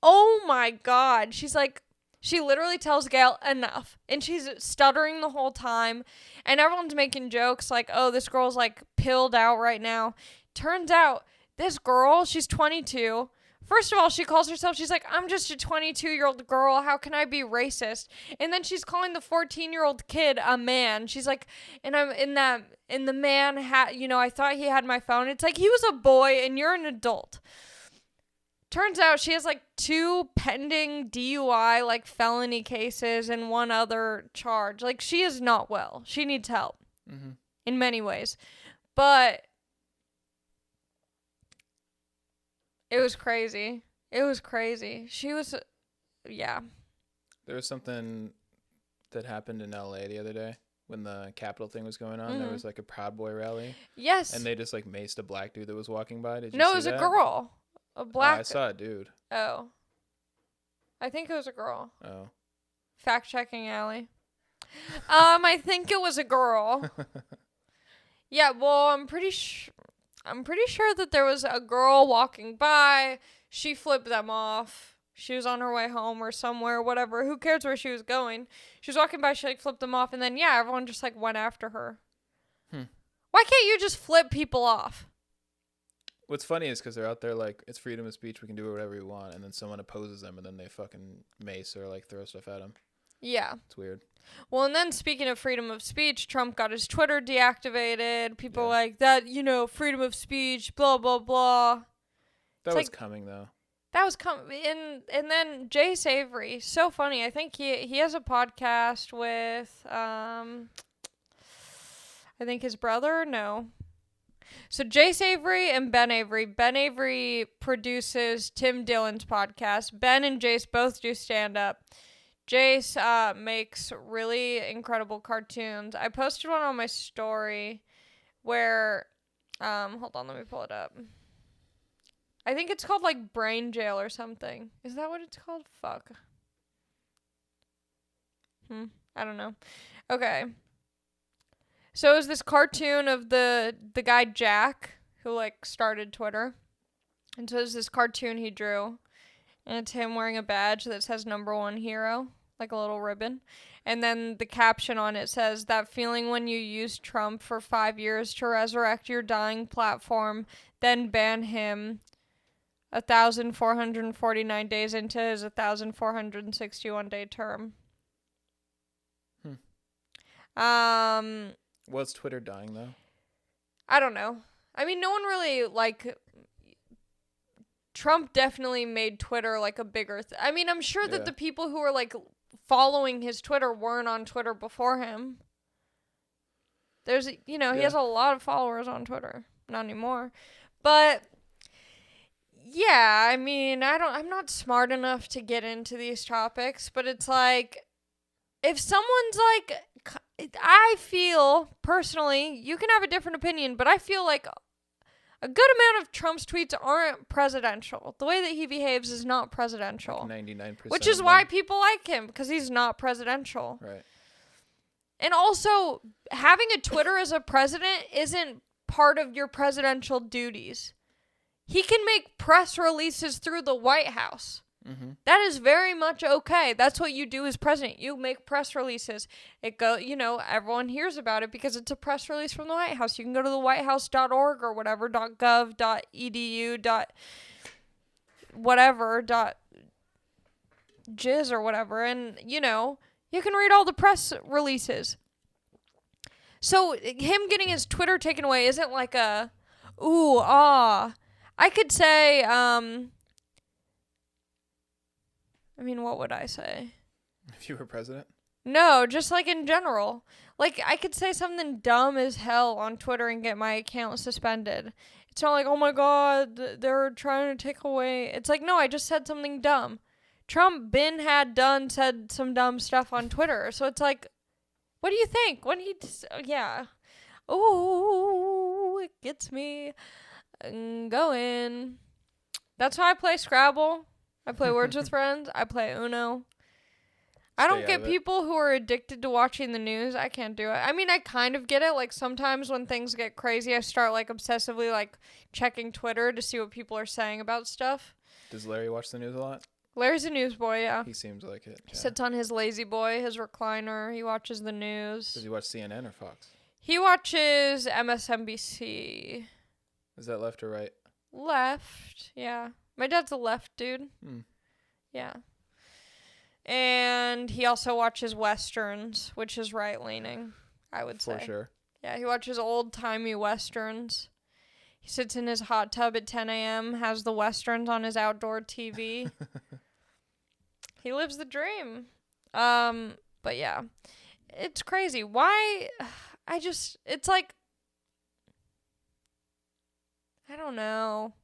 A: oh my God, she's like, she literally tells Gayle enough. And she's stuttering the whole time. And everyone's making jokes like, oh, this girl's like pilled out right now. Turns out this girl, she's 22. First of all, she calls herself, she's like, I'm just a 22-year-old girl. How can I be racist? And then she's calling the 14-year-old kid a man. She's like, and I'm in the man hat, you know, I thought he had my phone. It's like, he was a boy and you're an adult. Turns out she has like 2 pending DUI, like felony cases and 1 other charge. Like, she is not well. She needs help in many ways. But it was crazy. It was crazy. She was, yeah.
B: There was something that happened in LA the other day when the Capitol thing was going on. There was like a Proud Boy rally.
A: Yes.
B: And they just like maced a black dude that was walking by. Did you
A: No,
B: see
A: it was
B: that?
A: a girl. A black.
B: I saw a dude.
A: Oh. I think it was a girl.
B: Oh.
A: Fact checking Allie. I think it was a girl. Yeah, well, I'm pretty sure. I'm pretty sure that there was a girl walking by. She flipped them off. She was on her way home or somewhere, whatever. Who cares where she was going? She was walking by, she like flipped them off, and then yeah, everyone just like went after her. Why can't you just flip people off?
B: What's funny is because they're out there like, it's freedom of speech, we can do whatever we want, and then someone opposes them, and then they fucking mace or like throw stuff at them.
A: Yeah.
B: It's weird.
A: Well, and then speaking of freedom of speech, Trump got his Twitter deactivated. People
B: Yeah.
A: like that, you know, freedom of speech, blah blah blah.
B: That
A: It's
B: was
A: like-
B: coming though.
A: That was and then Jay Savory, so funny. I think he has a podcast with I think his brother. No. So Jay Savory and Ben Avery. Ben Avery produces Tim Dillon's podcast. Ben and Jace both do stand up. Jace makes really incredible cartoons. I posted one on my story where hold on, let me pull it up. I think it's called like Brain Jail or something. Is that what it's called? Fuck. I don't know. Okay. So it was this cartoon of the guy Jack who like started Twitter. And so it was this cartoon he drew. And it's him wearing a badge that says #1 hero, like a little ribbon. And then the caption on it says, "That feeling when you used Trump for 5 years to resurrect your dying platform, then ban him 1,449 days into his 1,461-day term."
B: Was Twitter dying though?
A: I don't know. I mean, no one really, like, Trump definitely made Twitter, like, a bigger I mean, I'm sure that
B: Yeah.
A: the people who were, like, following his Twitter weren't on Twitter before him. There's, you know, he has a lot of followers on Twitter. Not anymore. But, yeah, I mean, I'm not smart enough to get into these topics, but it's like, if someone's, like, I feel, personally, you can have a different opinion, but I feel like a good amount of Trump's tweets aren't presidential. The way that he behaves is not presidential.
B: Like 99%.
A: Which is why people like him, because he's not presidential.
B: Right.
A: And also, having a Twitter as a president isn't part of your presidential duties. He can make press releases through the White House. That is very much okay. That's what you do as president. You make press releases. Everyone hears about it because it's a press release from the White House. You can go to the whitehouse.org or whatever, .gov.edu, whatever, .jizz or whatever, and, you can read all the press releases. So him getting his Twitter taken away isn't like a, ooh, ah. I could say, what would I say?
B: If you were president?
A: No, just like in general. Like, I could say something dumb as hell on Twitter and get my account suspended. It's not like, oh my god, they're trying to take away. It's like, no, I just said something dumb. Trump said some dumb stuff on Twitter. So it's like, what do you think? When yeah. Oh, it gets me going. That's how I play Scrabble. I play Words with Friends. I play Uno. I don't get people who are addicted to watching the news. I can't do it. I mean, I kind of get it. Like, sometimes when things get crazy, I start, like, obsessively, like, checking Twitter to see what people are saying about stuff.
B: Does Larry watch the news a lot?
A: Larry's a newsboy, yeah.
B: He seems like it.
A: He sits on his lazy boy, his recliner. He watches the news.
B: Does he watch CNN or Fox?
A: He watches MSNBC.
B: Is that left or right?
A: Left, yeah. My dad's a left dude. Yeah. And he also watches Westerns, which is right-leaning, I would say.
B: For sure.
A: Yeah, he watches old-timey Westerns. He sits in his hot tub at 10 a.m., has the Westerns on his outdoor TV. He lives the dream. But yeah. It's crazy. Why? It's like, I don't know.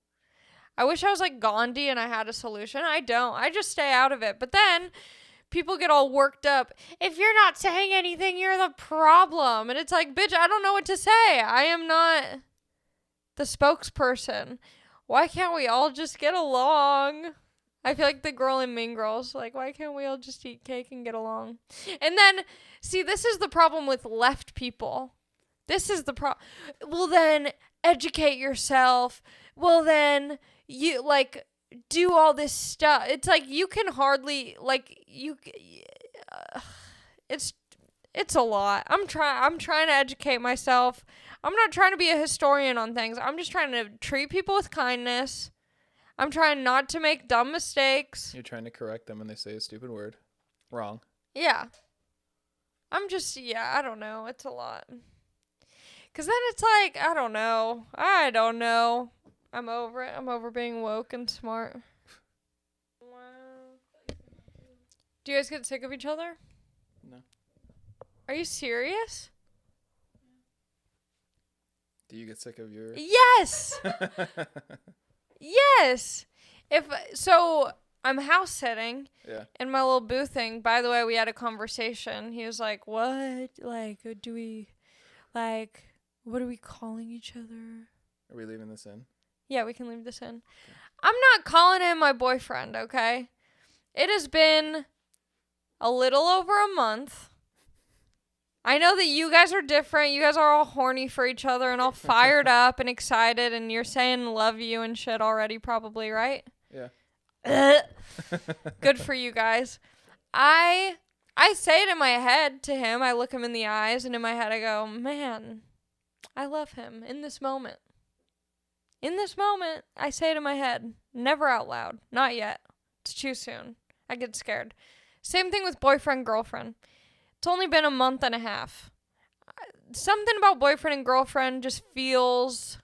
A: I wish I was like Gandhi and I had a solution. I don't. I just stay out of it. But then people get all worked up. If you're not saying anything, you're the problem. And it's like, bitch, I don't know what to say. I am not the spokesperson. Why can't we all just get along? I feel like the girl in Mean Girls. Like, why can't we all just eat cake and get along? And then, see, this is the problem with left people. This is the problem. Well, then, educate yourself. Well, then you like do all this stuff. It's like you can hardly like you. It's a lot. I'm trying to educate myself. I'm not trying to be a historian on things. I'm just trying to treat people with kindness. I'm trying not to make dumb mistakes.
B: You're trying to correct them when they say a stupid word. Wrong.
A: Yeah. I don't know. It's a lot. Because then it's like, I don't know. I'm over it. I'm over being woke and smart. Wow. Do you guys get sick of each other?
B: No.
A: Are you serious?
B: Do you get sick of your...
A: Yes! Yes! I'm house sitting.
B: Yeah.
A: In my little booth thing. By the way, we had a conversation. He was like, what? Like, what are we calling each other?
B: Are we leaving this in?
A: Yeah, we can leave this in. I'm not calling him my boyfriend, okay? It has been a little over a month. I know that you guys are different. You guys are all horny for each other and all fired up and excited, and you're saying love you and shit already probably, right?
B: Yeah.
A: Good for you guys. I say it in my head to him. I look him in the eyes, and in my head I go, man, I love him in this moment. In this moment, I say it in my head. Never out loud. Not yet. It's too soon. I get scared. Same thing with boyfriend, girlfriend. It's only been a month and a half. Something about boyfriend and girlfriend just feels...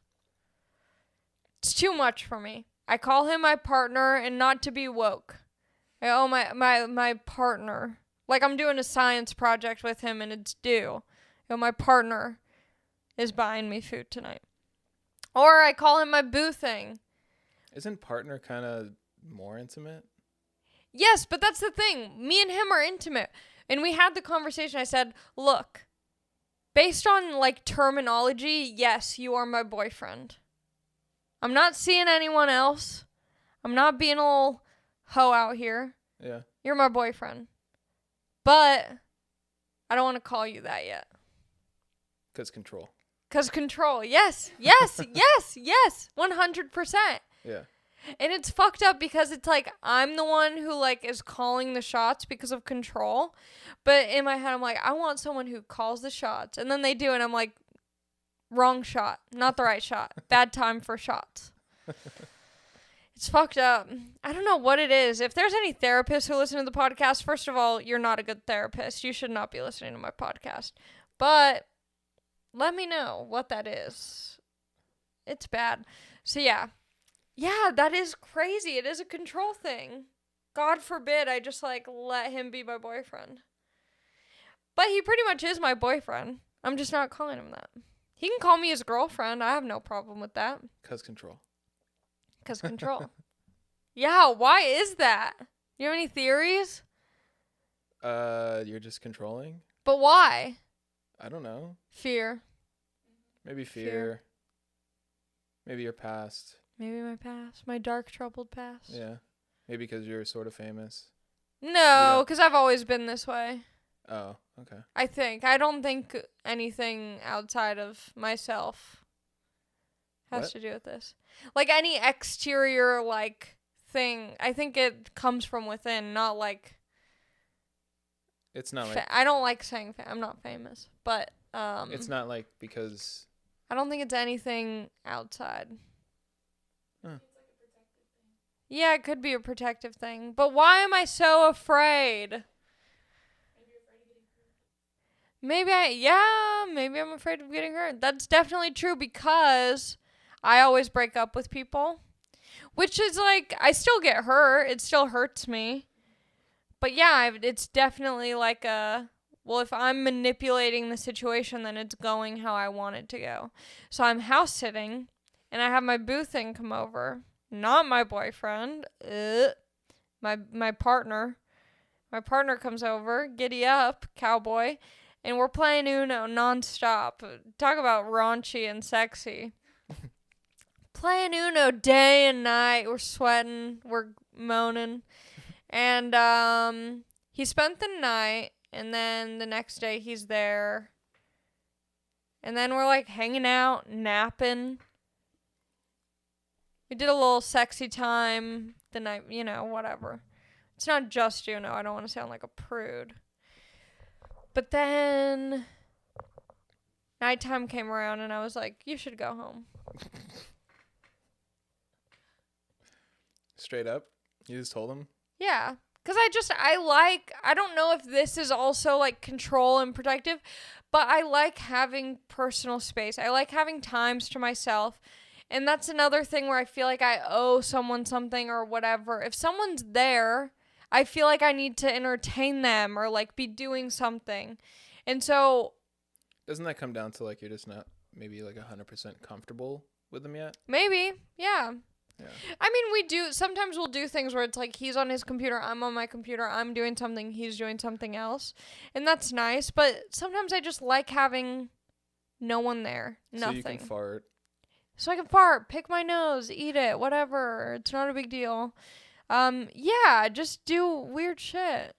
A: It's too much for me. I call him my partner, and not to be woke. My partner. Like I'm doing a science project with him and it's due. My partner is buying me food tonight. Or I call him my boo thing.
B: Isn't partner kind of more intimate?
A: Yes, but that's the thing. Me and him are intimate. And we had the conversation. I said, look, based on like terminology, yes, you are my boyfriend. I'm not seeing anyone else. I'm not being a little hoe out here.
B: Yeah.
A: You're my boyfriend. But I don't want to call you that yet.
B: 'Cause control.
A: 'Cause control. Yes. Yes. Yes. Yes. 100%.
B: Yeah.
A: And it's fucked up because it's like I'm the one who like is calling the shots because of control. But in my head I'm like, I want someone who calls the shots. And then they do and I'm like, wrong shot. Not the right shot. Bad time for shots. It's fucked up. I don't know what it is. If there's any therapists who listen to the podcast, first of all, you're not a good therapist. You should not be listening to my podcast. But let me know what that is. It's bad. So yeah. Yeah, that is crazy. It is a control thing. God forbid I just like let him be my boyfriend. But he pretty much is my boyfriend. I'm just not calling him that. He can call me his girlfriend. I have no problem with that.
B: 'Cause control.
A: 'Cause control. Yeah, why is that? You have any theories?
B: You're just controlling?
A: But why?
B: I don't know.
A: Fear.
B: Maybe fear. Maybe your past.
A: Maybe my past. My dark, troubled past.
B: Yeah. Maybe because you're sort of famous.
A: No, because I've always been this way.
B: Oh, okay.
A: I think. I don't think anything outside of myself has
B: What?
A: to do with this. Like any exterior, like, thing. I think it comes from within, not like...
B: It's not like...
A: I don't like saying I'm not famous, but...
B: It's not like because...
A: I don't think it's anything outside.
B: Huh.
A: Yeah, it could be a protective thing. But why am I so afraid? Maybe I'm afraid of getting hurt. That's definitely true because I always break up with people. Which is like, I still get hurt. It still hurts me. But yeah, it's definitely like well, if I'm manipulating the situation, then it's going how I want it to go. So I'm house sitting, and I have my boo thing come over. Not my boyfriend. My partner. My partner comes over. Giddy up, cowboy. And we're playing Uno nonstop. Talk about raunchy and sexy. Playing Uno day and night. We're sweating. We're moaning. And he spent the night. And then the next day he's there. And then we're like hanging out, napping. We did a little sexy time the night, whatever. It's not just I don't want to sound like a prude. But then nighttime came around and I was like, you should go home.
B: Straight up? You just told him?
A: Yeah. Because I don't know if this is also like control and protective, but I like having personal space. I like having times to myself. And that's another thing where I feel like I owe someone something or whatever. If someone's there, I feel like I need to entertain them or like be doing something. And so
B: doesn't that come down to like you're just not maybe like 100% comfortable with them yet?
A: maybe, yeah.
B: Yeah.
A: I mean, sometimes we'll do things where it's like he's on his computer, I'm on my computer, I'm doing something, he's doing something else. And that's nice, but sometimes I just like having no one there. Nothing.
B: So you can fart.
A: So I can fart, pick my nose, eat it, whatever. It's not a big deal. Yeah, just do weird shit.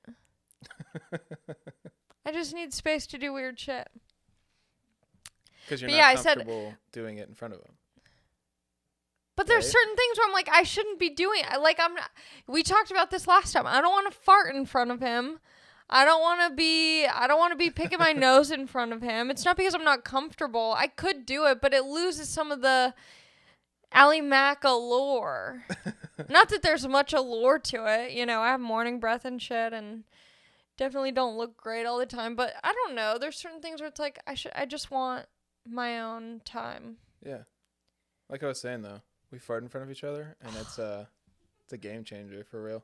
A: I just need space to do weird shit.
B: Because you're not comfortable doing it in front of him.
A: But there's certain things where I'm like, I shouldn't be doing it. Like, we talked about this last time. I don't want to fart in front of him. I don't want to be picking my nose in front of him. It's not because I'm not comfortable. I could do it, but it loses some of the Ally Mac allure. Not that there's much allure to it. I have morning breath and shit and definitely don't look great all the time. But I don't know. There's certain things where it's like, I just want my own time.
B: Yeah. Like I was saying, though, we fart in front of each other, and it's a game changer for real.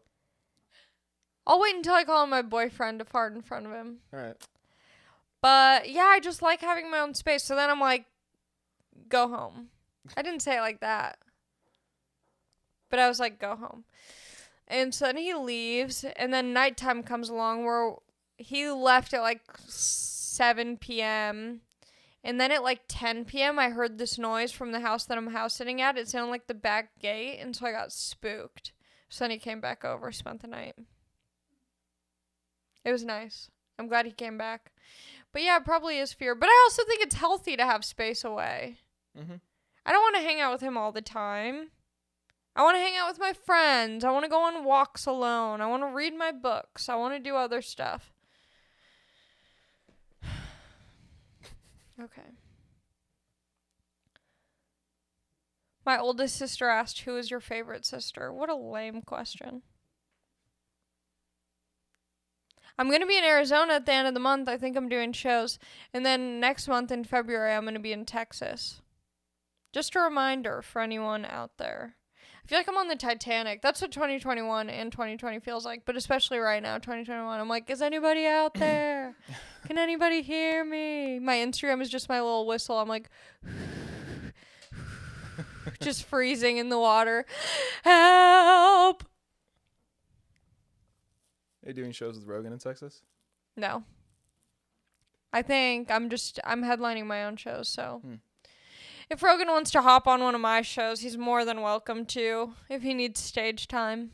A: I'll wait until I call him my boyfriend to fart in front of him.
B: All right.
A: But, yeah, I just like having my own space. So then I'm like, go home. I didn't say it like that. But I was like, go home. And so then he leaves. And then nighttime comes along where he left at like 7 p.m. And then at like 10 p.m. I heard this noise from the house that I'm house sitting at. It sounded like the back gate. And so I got spooked. So then he came back over, spent the night. It was nice. I'm glad he came back. But yeah, it probably is fear. But I also think it's healthy to have space away.
B: Mm-hmm.
A: I don't want to hang out with him all the time. I want to hang out with my friends. I want to go on walks alone. I want to read my books. I want to do other stuff. Okay. My oldest sister asked, who is your favorite sister? What a lame question. I'm going to be in Arizona at the end of the month. I think I'm doing shows. And then next month in February, I'm going to be in Texas. Just a reminder for anyone out there. I feel like I'm on the Titanic. That's what 2021 and 2020 feels like. But especially right now, 2021. I'm like, is anybody out there? Can anybody hear me? My Instagram is just my little whistle. I'm like, just freezing in the water. Help!
B: Are you doing shows with Rogan in Texas?
A: No. I think I'm headlining my own shows, so. If Rogan wants to hop on one of my shows, he's more than welcome to, if he needs stage time.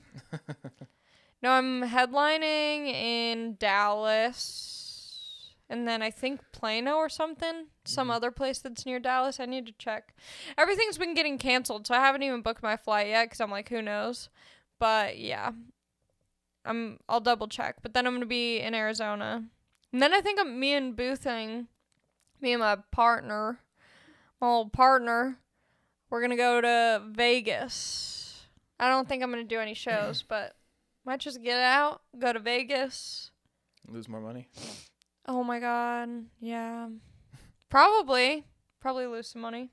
A: No, I'm headlining in Dallas, and then I think Plano or something, some other place that's near Dallas. I need to check. Everything's been getting canceled, so I haven't even booked my flight yet, because I'm like, who knows? But, yeah. I'll double check, but then I'm going to be in Arizona. And then I think me and my partner, my old partner, we're going to go to Vegas. I don't think I'm going to do any shows, but might just get out, go to Vegas.
B: Lose more money?
A: Oh my God. Yeah. Probably lose some money.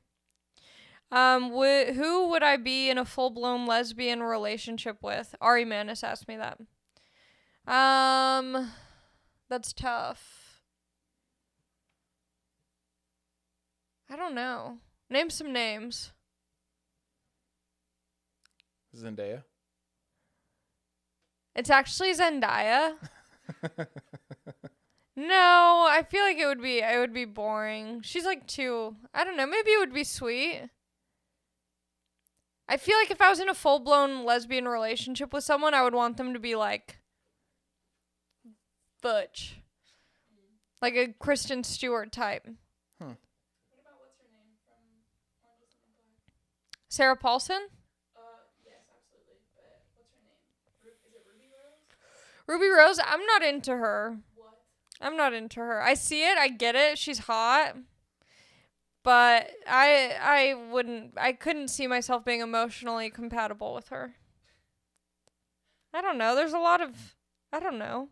A: Who would I be in a full-blown lesbian relationship with? Ari Manis asked me that. That's tough. I don't know. Name some names.
B: Zendaya?
A: It's actually Zendaya. No, I feel like it would be boring. She's like too, I don't know, maybe it would be sweet. I feel like if I was in a full-blown lesbian relationship with someone, I would want them to be like butch. Like a Kristen Stewart type.
C: What about what's her name from Orange is the New Black?
A: Sarah Paulson? Ruby Rose, I'm not into her.
C: What?
A: I'm not into her. I see it. I get it. She's hot. But I couldn't see myself being emotionally compatible with her. I don't know. There's a lot of, I don't know.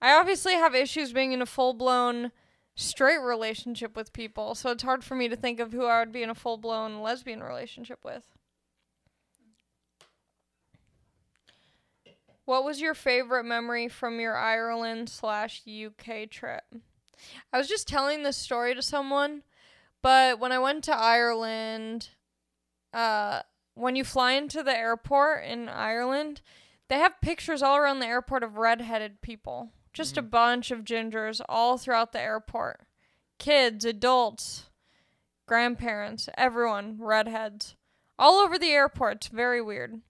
A: I obviously have issues being in a full-blown straight relationship with people, so it's hard for me to think of who I would be in a full-blown lesbian relationship with. What was your favorite memory from your Ireland/UK trip? I was just telling this story to someone, but when I went to Ireland, when you fly into the airport in Ireland, they have pictures all around the airport of redheaded people. Just a bunch of gingers all throughout the airport. Kids, adults, grandparents, everyone, redheads. All over the airport. It's very weird.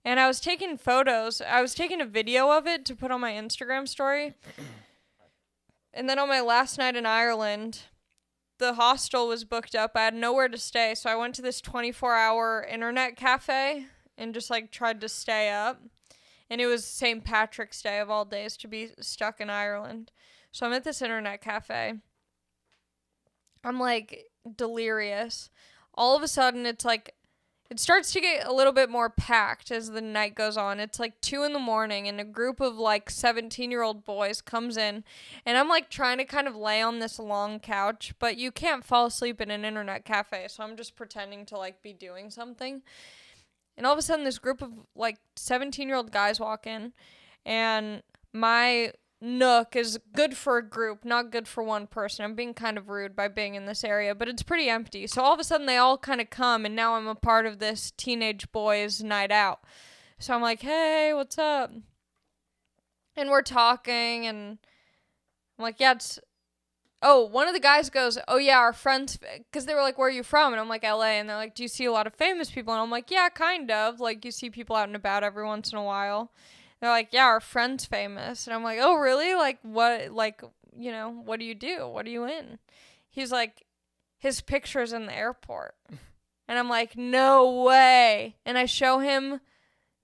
A: And I was taking photos. I was taking a video of it to put on my Instagram story. And then on my last night in Ireland, the hostel was booked up. I had nowhere to stay, so I went to this 24-hour internet cafe and just, like, tried to stay up. And it was St. Patrick's Day of all days to be stuck in Ireland. So I'm at this internet cafe. I'm, like, delirious. All of a sudden, it's, like, it starts to get a little bit more packed as the night goes on. It's, like, 2 in the morning, and a group of, like, 17-year-old boys comes in. And I'm, like, trying to kind of lay on this long couch, but you can't fall asleep in an internet cafe, so I'm just pretending to, like, be doing something. And all of a sudden, this group of, like, 17-year-old guys walk in, and my nook is good for a group, not good for one person. I'm being kind of rude by being in this area, but it's pretty empty. So all of a sudden, they all kind of come, and now I'm a part of this teenage boys' night out. So I'm like, hey, what's up? And we're talking, and I'm like, yeah, it's... Oh, one of the guys goes, oh, yeah, our friends, because they were like, where are you from? And I'm like, LA. And they're like, do you see a lot of famous people? And I'm like, yeah, kind of. Like, you see people out and about every once in a while. They're like, yeah, our friend's famous. And I'm like, oh, really? Like, what, like, you know, what do you do? What are you in? He's like, his picture's in the airport. And I'm like, no way. And I show him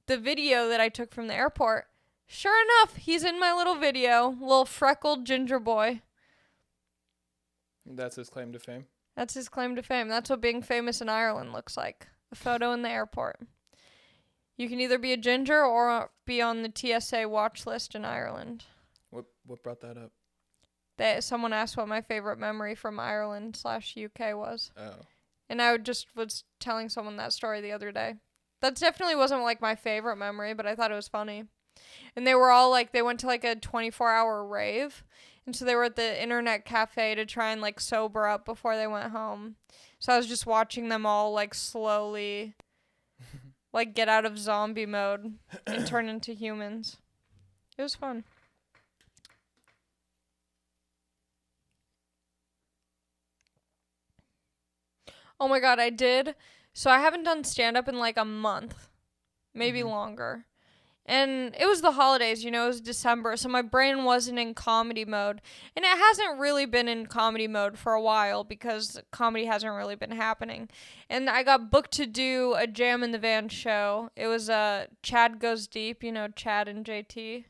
A: the video that I took from the airport. Sure enough, he's in my little video, little freckled ginger boy.
B: That's his claim to fame.
A: That's his claim to fame. That's what being famous in Ireland looks like. A photo in the airport. You can either be a ginger or be on the TSA watch list in Ireland.
B: What brought that up?
A: Someone asked what my favorite memory from Ireland/UK was.
B: Oh.
A: And I was telling someone that story the other day. That definitely wasn't like my favorite memory, but I thought it was funny. And they were all like, they went to like a 24-hour rave. And so they were at the internet cafe to try and, like, sober up before they went home. So I was just watching them all, like, slowly, like, get out of zombie mode and turn into humans. It was fun. Oh, my God, I did. So I haven't done stand-up in, like, a month. Maybe longer. And it was the holidays, you know, it was December, so my brain wasn't in comedy mode. And it hasn't really been in comedy mode for a while because comedy hasn't really been happening. And I got booked to do a Jam in the Van show. It was Chad Goes Deep, you know, Chad and JT.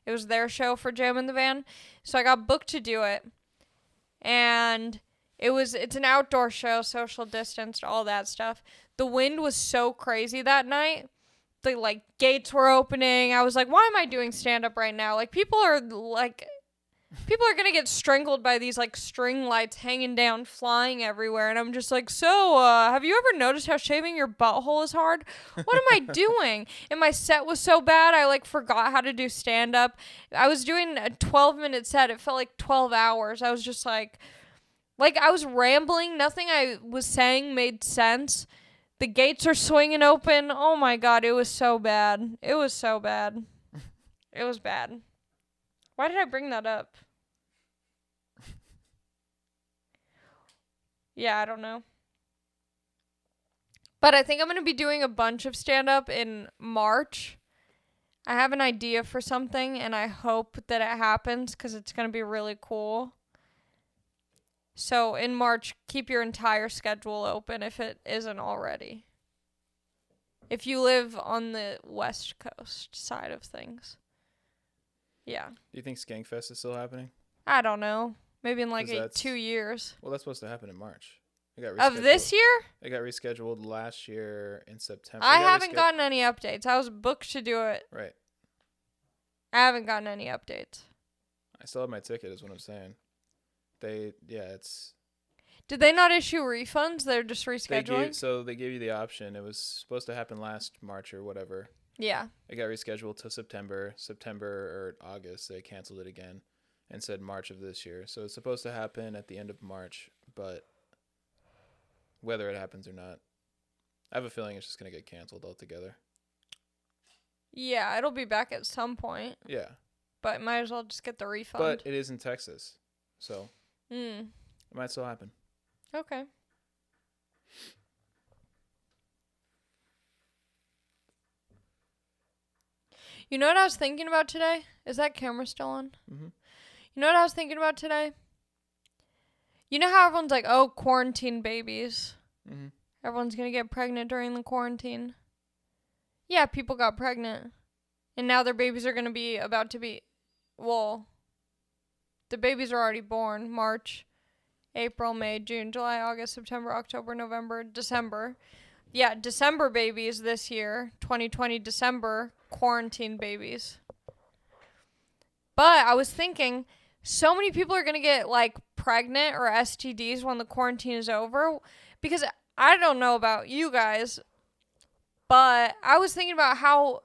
A: It was their show for Jam in the Van. So I got booked to do it. And it's an outdoor show, social distanced, all that stuff. The wind was so crazy that night. The, like, gates were opening. I was like, why am I doing stand-up right now? Like, people are gonna get strangled by these, like, string lights hanging down, flying everywhere. And I'm just like, so, have you ever noticed how shaving your butthole is hard? What am I doing? And my set was so bad, I, like, forgot how to do stand-up. I was doing a 12-minute set. It felt like 12 hours. I was just like, I was rambling. Nothing I was saying made sense. The gates are swinging open. Oh, my God. It was so bad. It was so bad. It was bad. Why did I bring that up? Yeah, I don't know. But I think I'm going to be doing a bunch of stand-up in March. I have an idea for something, and I hope that it happens because it's going to be really cool. So in March, keep your entire schedule open if it isn't already. If you live on the West Coast side of things. Yeah.
B: Do you think Skankfest is still happening?
A: I don't know. Maybe in like
B: 'Cause
A: 2 years.
B: Well, that's supposed to happen in March. It got
A: Of this year?
B: It got rescheduled last year in September.
A: I haven't gotten any updates. I was booked to do it.
B: Right.
A: I haven't gotten any updates.
B: I still have my ticket, is what I'm saying. It's...
A: Did they not issue refunds? They're just rescheduling?
B: They gave you the option. It was supposed to happen last March or whatever.
A: Yeah.
B: It got rescheduled to September or August. They canceled it again and said March of this year. So it's supposed to happen at the end of March, but whether it happens or not, I have a feeling it's just going to get canceled altogether.
A: Yeah, it'll be back at some point.
B: Yeah.
A: But might as well just get the refund.
B: But it is in Texas, so
A: it
B: might still happen.
A: Okay. You know what I was thinking about today? Is that camera still on?
B: Mm-hmm.
A: You know what I was thinking about today? You know how everyone's like, oh, quarantine babies.
B: Mm-hmm.
A: Everyone's going to get pregnant during the quarantine. Yeah, people got pregnant. And now their babies are going to be well, the babies are already born. March, April, May, June, July, August, September, October, November, December. Yeah, December babies this year. 2020 December, quarantine babies. But I was thinking, so many people are going to get, like, pregnant or STDs when the quarantine is over. Because I don't know about you guys, but I was thinking about how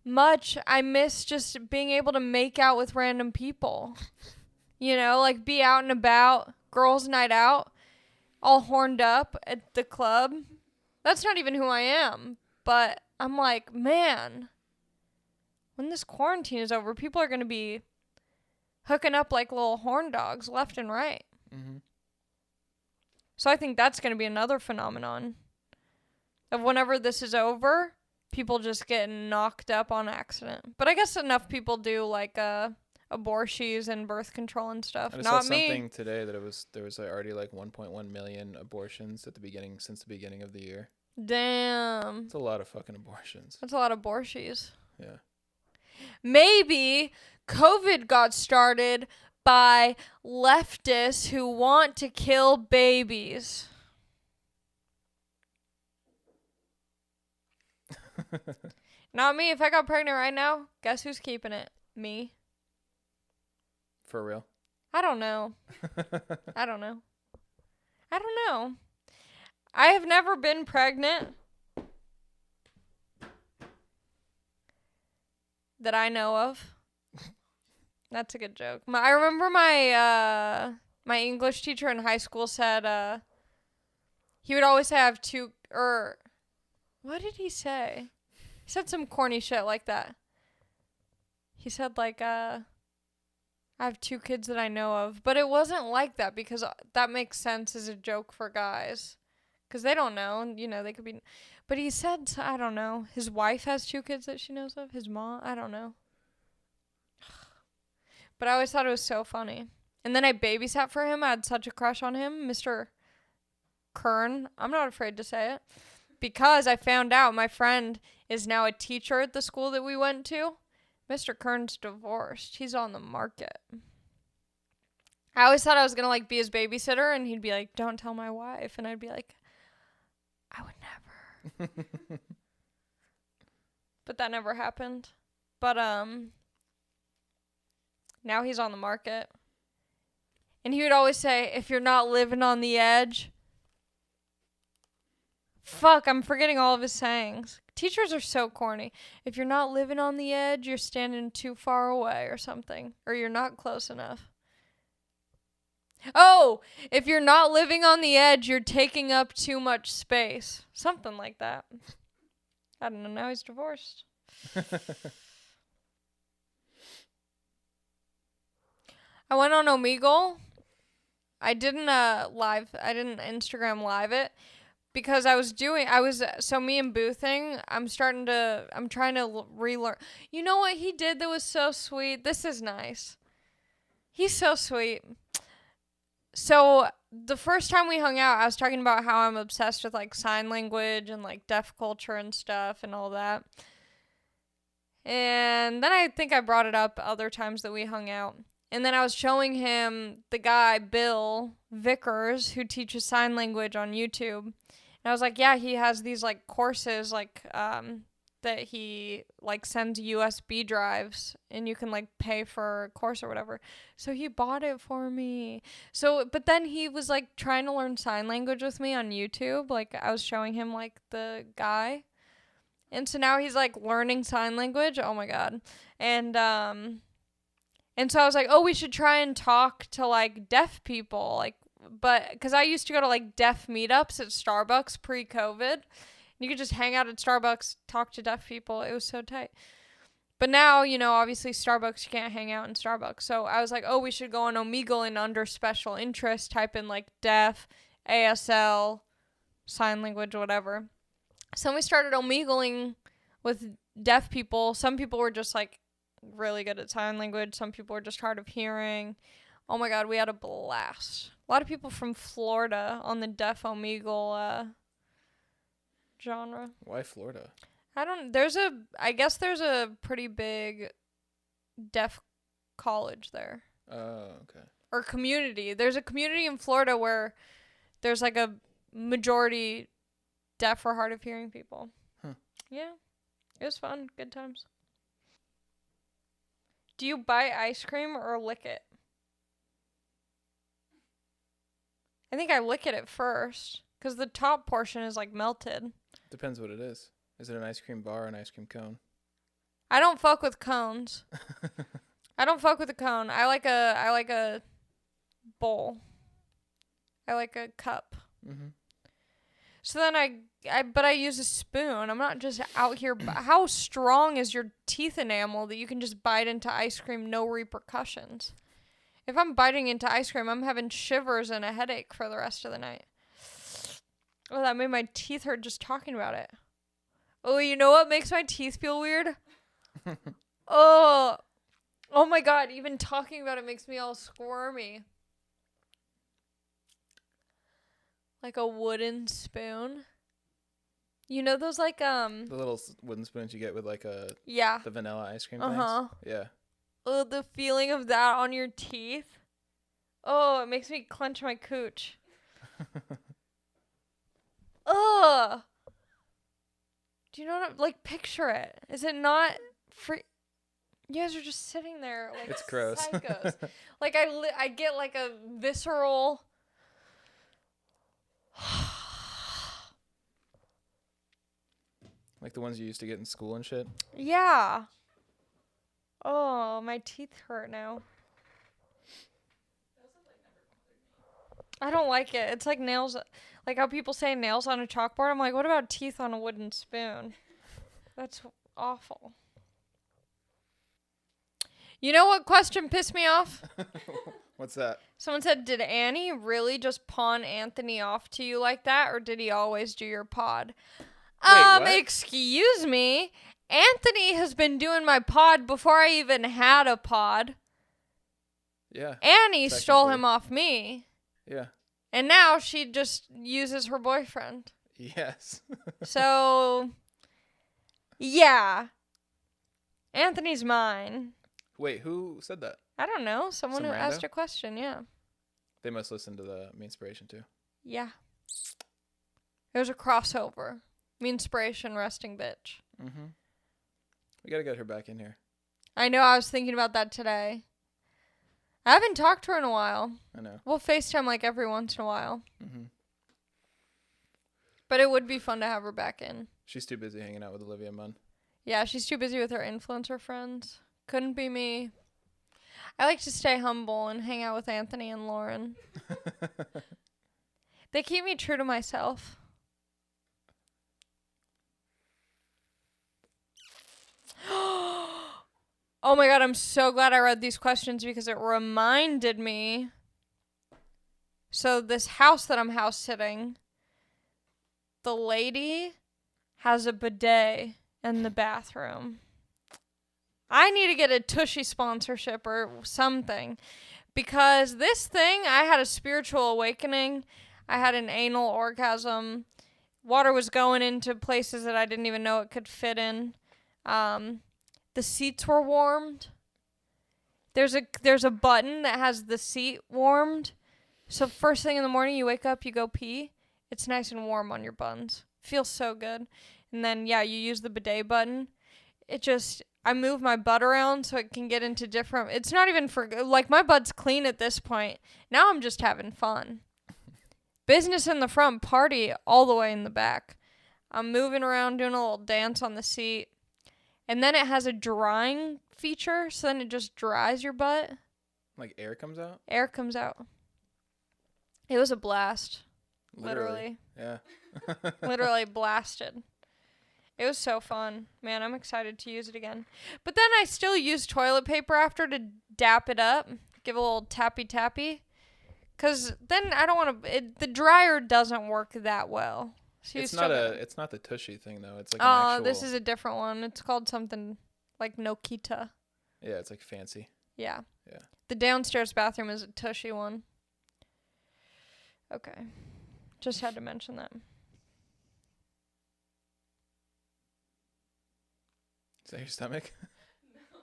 A: much I miss just being able to make out with random people. You know, like, be out and about, girls' night out, all horned up at the club. That's not even who I am. But I'm like, man, when this quarantine is over, people are going to be hooking up like little horn dogs left and right.
B: Mm-hmm.
A: So I think that's going to be another phenomenon of whenever this is over, people just get knocked up on accident. But I guess enough people do like abortions and birth control and stuff.
B: I
A: Not
B: saw
A: me.
B: something today that there was already like 1.1 million abortions since the beginning of the year.
A: Damn.
B: It's a lot of fucking abortions.
A: That's a lot of abortions.
B: Yeah.
A: Maybe COVID got started by leftists who want to kill babies. Not me. If I got pregnant right now, guess who's keeping it? Me.
B: For real?
A: I don't know. I don't know. I have never been pregnant that I know of. That's a good joke. I remember my English teacher in high school said he would always say I have two, or what did he say? He said some corny shit like that. He said like I have 2 kids that I know of, but it wasn't like that because that makes sense as a joke for guys. Because they don't know, you know, they could be. But he said, I don't know, his wife has 2 kids that she knows of. His mom, I don't know. But I always thought it was so funny. And then I babysat for him. I had such a crush on him, Mr. Kern. I'm not afraid to say it. Because I found out my friend is now a teacher at the school that we went to. Mr. Kern's divorced. He's on the market. I always thought I was going to, like, be his babysitter, and he'd be like, don't tell my wife. And I'd be like, I would never. But that never happened. But, now he's on the market. And he would always say, if you're not living on the edge. Fuck, I'm forgetting all of his sayings. Teachers are so corny. If you're not living on the edge, you're standing too far away or something. Or you're not close enough. Oh, if you're not living on the edge, you're taking up too much space. Something like that. I don't know. Now he's divorced. I went on Omegle. I didn't Instagram live it. Because me and Boothing, I'm trying to relearn. You know what he did that was so sweet? This is nice. He's so sweet. So, the first time we hung out, I was talking about how I'm obsessed with, like, sign language and, like, deaf culture and stuff and all that. And then I think I brought it up other times that we hung out. And then I was showing him the guy, Bill Vickers, who teaches sign language on YouTube. And I was like, yeah, he has these, like, courses, like, that he, like, sends USB drives. And you can, like, pay for a course or whatever. So he bought it for me. So, but then he was, like, trying to learn sign language with me on YouTube. Like, I was showing him, like, the guy. And so now he's, like, learning sign language. Oh, my God. And so I was like, oh, we should try and talk to, like, deaf people. Like, but, because I used to go to, like, deaf meetups at Starbucks pre-COVID. You could just hang out at Starbucks, talk to deaf people. It was so tight. But now, you know, obviously Starbucks, you can't hang out in Starbucks. So I was like, oh, we should go on Omegle and under special interest, type in, like, deaf, ASL, sign language, whatever. So we started Omegling with deaf people. Some people were just, like, really good at sign language. Some people were just hard of hearing. Oh my God, we had a blast. A lot of people from Florida on the deaf Omegle genre.
B: Why Florida?
A: I guess there's a pretty big deaf college there.
B: Oh, okay.
A: Or community. There's a community in Florida where there's, like, a majority deaf or hard of hearing people.
B: Huh.
A: Yeah. It was fun. Good times. Do you buy ice cream or lick it? I think I lick it at first, because the top portion is, like, melted.
B: Depends what it is. Is it an ice cream bar or an ice cream cone?
A: I don't fuck with cones. I don't fuck with a cone. I like a bowl. I like a cup.
B: Mm-hmm.
A: So then I use a spoon. I'm not just out here. How strong is your teeth enamel that you can just bite into ice cream, no repercussions? If I'm biting into ice cream, I'm having shivers and a headache for the rest of the night. Oh, that made my teeth hurt just talking about it. Oh, you know what makes my teeth feel weird? Oh my God, even talking about it makes me all squirmy. Like a wooden spoon. You know those, like,
B: The little wooden spoons you get with, like,
A: yeah.
B: the vanilla ice cream
A: Uh-huh.
B: things? Yeah.
A: Oh, the feeling of that on your teeth. Oh, it makes me clench my cooch. Ugh. Do you know what like, picture it. Is it not free? You guys are just sitting there like
B: It's gross.
A: psychos. Like, I get, like, a visceral...
B: Like the ones you used to get in school and shit?
A: Yeah. Oh, my teeth hurt now. I don't like it. It's like nails, like how people say nails on a chalkboard. I'm like, what about teeth on a wooden spoon? That's awful. You know what question pissed me off?
B: What's that?
A: Someone said, did Annie really just pawn Anthony off to you like that, or did he always do your pod?
B: Wait, what?
A: Excuse me. Anthony has been doing my pod before I even had a pod.
B: Yeah.
A: Annie stole
B: technically.
A: him off me.
B: Yeah.
A: And now she just uses her boyfriend.
B: Yes.
A: So, yeah. Anthony's mine.
B: Wait, who said that?
A: I don't know. Someone
B: Some
A: who asked
B: rando?
A: a question, yeah.
B: They must listen to the Me Inspiration too.
A: Yeah. It was a crossover. Me Inspiration, resting bitch.
B: Mm-hmm. We gotta get her back in here.
A: I know, I was thinking about that today. I haven't talked to her in a while.
B: I know.
A: We'll FaceTime like every once in a while.
B: Mm-hmm.
A: But it would be fun to have her back in.
B: She's too busy hanging out with Olivia Munn.
A: Yeah, she's too busy with her influencer friends. Couldn't be me. I like to stay humble and hang out with Anthony and Lauren. They keep me true to myself. Oh my God, I'm so glad I read these questions because it reminded me. So this house that I'm house sitting, the lady has a bidet in the bathroom. I need to get a Tushy sponsorship or something, because this thing, I had a spiritual awakening. I had an anal orgasm. Water was going into places that I didn't even know it could fit in. the seats were warmed. There's a button that has the seat warmed. So first thing in the morning, you wake up, you go pee. It's nice and warm on your buns. Feels so good. And then, yeah, you use the bidet button. I move my butt around so it can get into different... It's not even for... Like, my butt's clean at this point. Now I'm just having fun. Business in the front, party all the way in the back. I'm moving around, doing a little dance on the seat. And then it has a drying feature, so then it just dries your butt.
B: Like air comes out?
A: Air comes out. It was a blast. Literally.
B: Yeah.
A: Literally blasted. It was so fun. Man, I'm excited to use it again. But then I still use toilet paper after to dap it up. Give a little tappy. Because then I don't want to... The dryer doesn't work that well. So
B: It's not the tushy thing, though. It's like an
A: Oh,
B: actual...
A: this is a different one. It's called something like Nokita.
B: Yeah, it's like fancy.
A: Yeah.
B: Yeah.
A: The downstairs bathroom is a tushy one. Okay. Just had to mention that.
B: Is that your stomach?
C: No.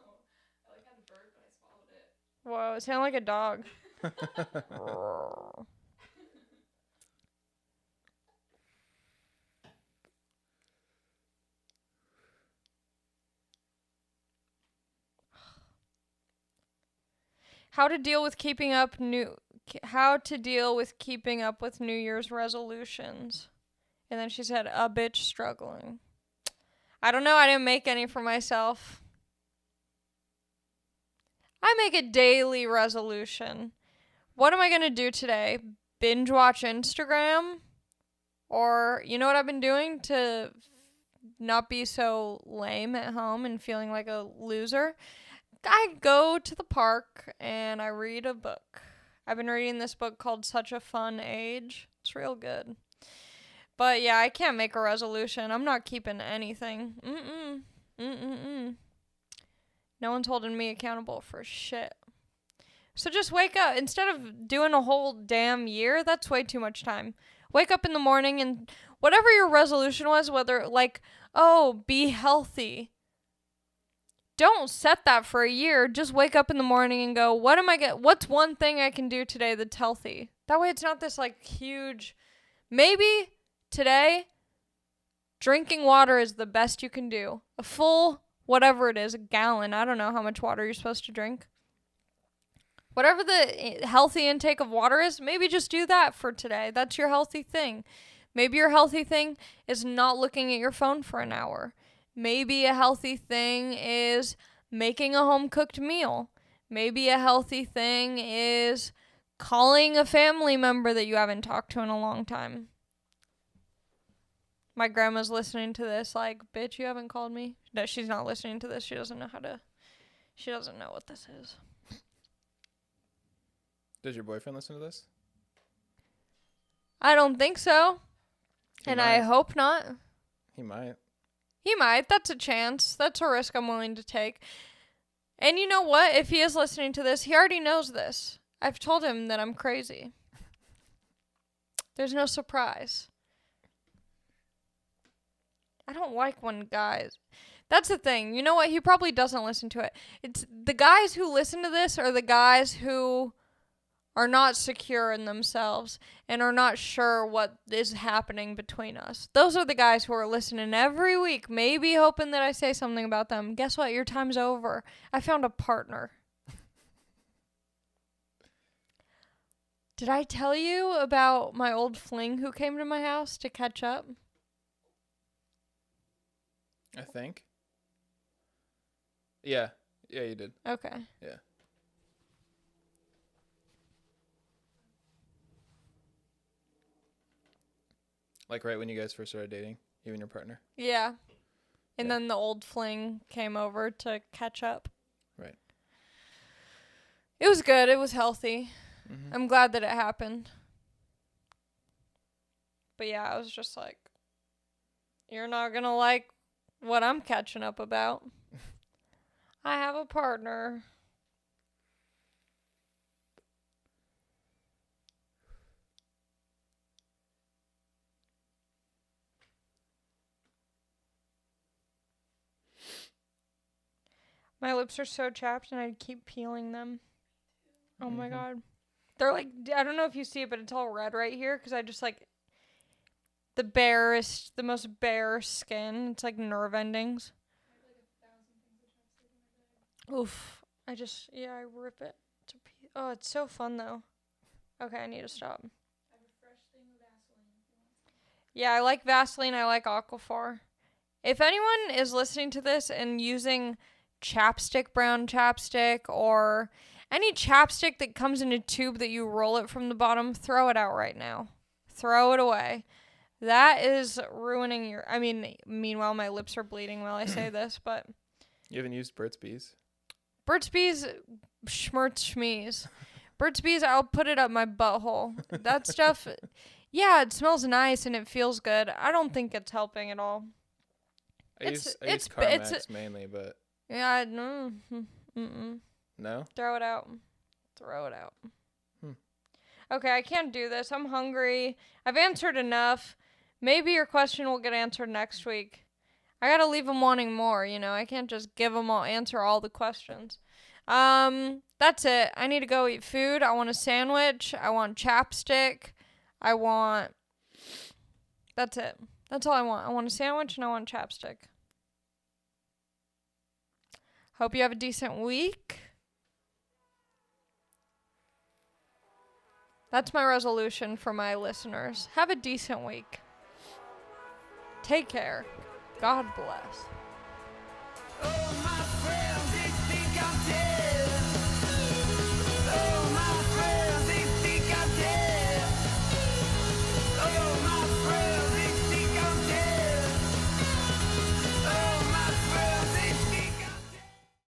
C: I like had a burp, but I swallowed it.
A: Whoa, it sounded like a dog. How to deal with keeping up with New Year's resolutions. And then she said, a bitch struggling. I don't know, I didn't make any for myself. I make a daily resolution. What am I going to do today? Binge watch Instagram? Or, you know what I've been doing to not be so lame at home and feeling like a loser? I go to the park and I read a book. I've been reading this book called Such a Fun Age. It's real good. But yeah, I can't make a resolution. I'm not keeping anything. No one's holding me accountable for shit. So just wake up. Instead of doing a whole damn year, that's way too much time. Wake up in the morning and whatever your resolution was, whether like, oh, be healthy. Don't set that for a year. Just wake up in the morning and go, what's one thing I can do today that's healthy? That way it's not this like huge, maybe today drinking water is the best you can do. A full, whatever it is, a gallon. I don't know how much water you're supposed to drink. Whatever the healthy intake of water is, maybe just do that for today. That's your healthy thing. Maybe your healthy thing is not looking at your phone for an hour. Maybe a healthy thing is making a home-cooked meal. Maybe a healthy thing is calling a family member that you haven't talked to in a long time. My grandma's listening to this like, bitch, you haven't called me? No, she's not listening to this. She doesn't know what this is.
B: Does your boyfriend listen to this?
A: I don't think so. I hope not.
B: He might.
A: He might. That's a chance. That's a risk I'm willing to take. And you know what? If he is listening to this, he already knows this. I've told him that I'm crazy. There's no surprise. I don't like when guys... That's the thing. You know what? He probably doesn't listen to it. It's the guys who listen to this are the guys who are not secure in themselves and are not sure what is happening between us. Those are the guys who are listening every week, maybe hoping that I say something about them. Guess what? Your time's over. I found a partner. Did I tell you about my old fling who came to my house to catch up?
B: I think. Yeah. Yeah, you did.
A: Okay.
B: Yeah. Like right when you guys first started dating, you and your partner?
A: Yeah. And
B: Yeah.
A: then the old fling came over to catch up.
B: Right.
A: It was good. It was healthy.
B: Mm-hmm.
A: I'm glad that it happened. But yeah, I was just like, you're not going to like what I'm catching up about. I have a partner. My lips are so chapped and I keep peeling them. Oh my
B: Mhm.
A: god. They're like, I don't know if you see it, but it's all red right here because I just like the most bare skin. It's like nerve endings.
C: I have like 1,000 things of chapstick in my bag.
A: Oof. I rip it to pieces. Oh, it's so fun though. Okay, I need to stop.
C: I have a fresh thing of Vaseline if you want some.
A: Yeah, I like Vaseline. I like Aquaphor. If anyone is listening to this and using brown chapstick, or any chapstick that comes in a tube that you roll it from the bottom, throw it out right now. Throw it away. That is ruining your. I mean, meanwhile, my lips are bleeding while I say this, but
B: You haven't used Burt's Bees?
A: Burt's Bees, schmerz schmees. Burt's Bees, I'll put it up my butthole. That stuff, yeah, it smells nice and it feels good. I don't think it's helping at all.
B: I use
A: it's
B: Carmex mainly, but
A: Yeah, no.
B: no?
A: Throw it out. Throw it out.
B: Hmm.
A: Okay, I can't do this. I'm hungry. I've answered enough. Maybe your question will get answered next week. I gotta leave them wanting more, you know. I can't just answer all the questions. That's it. I need to go eat food. I want a sandwich. I want chapstick. That's it. That's all I want. I want a sandwich and I want chapstick. Hope you have a decent week. That's my resolution for my listeners. Have a decent week. Take care. God bless.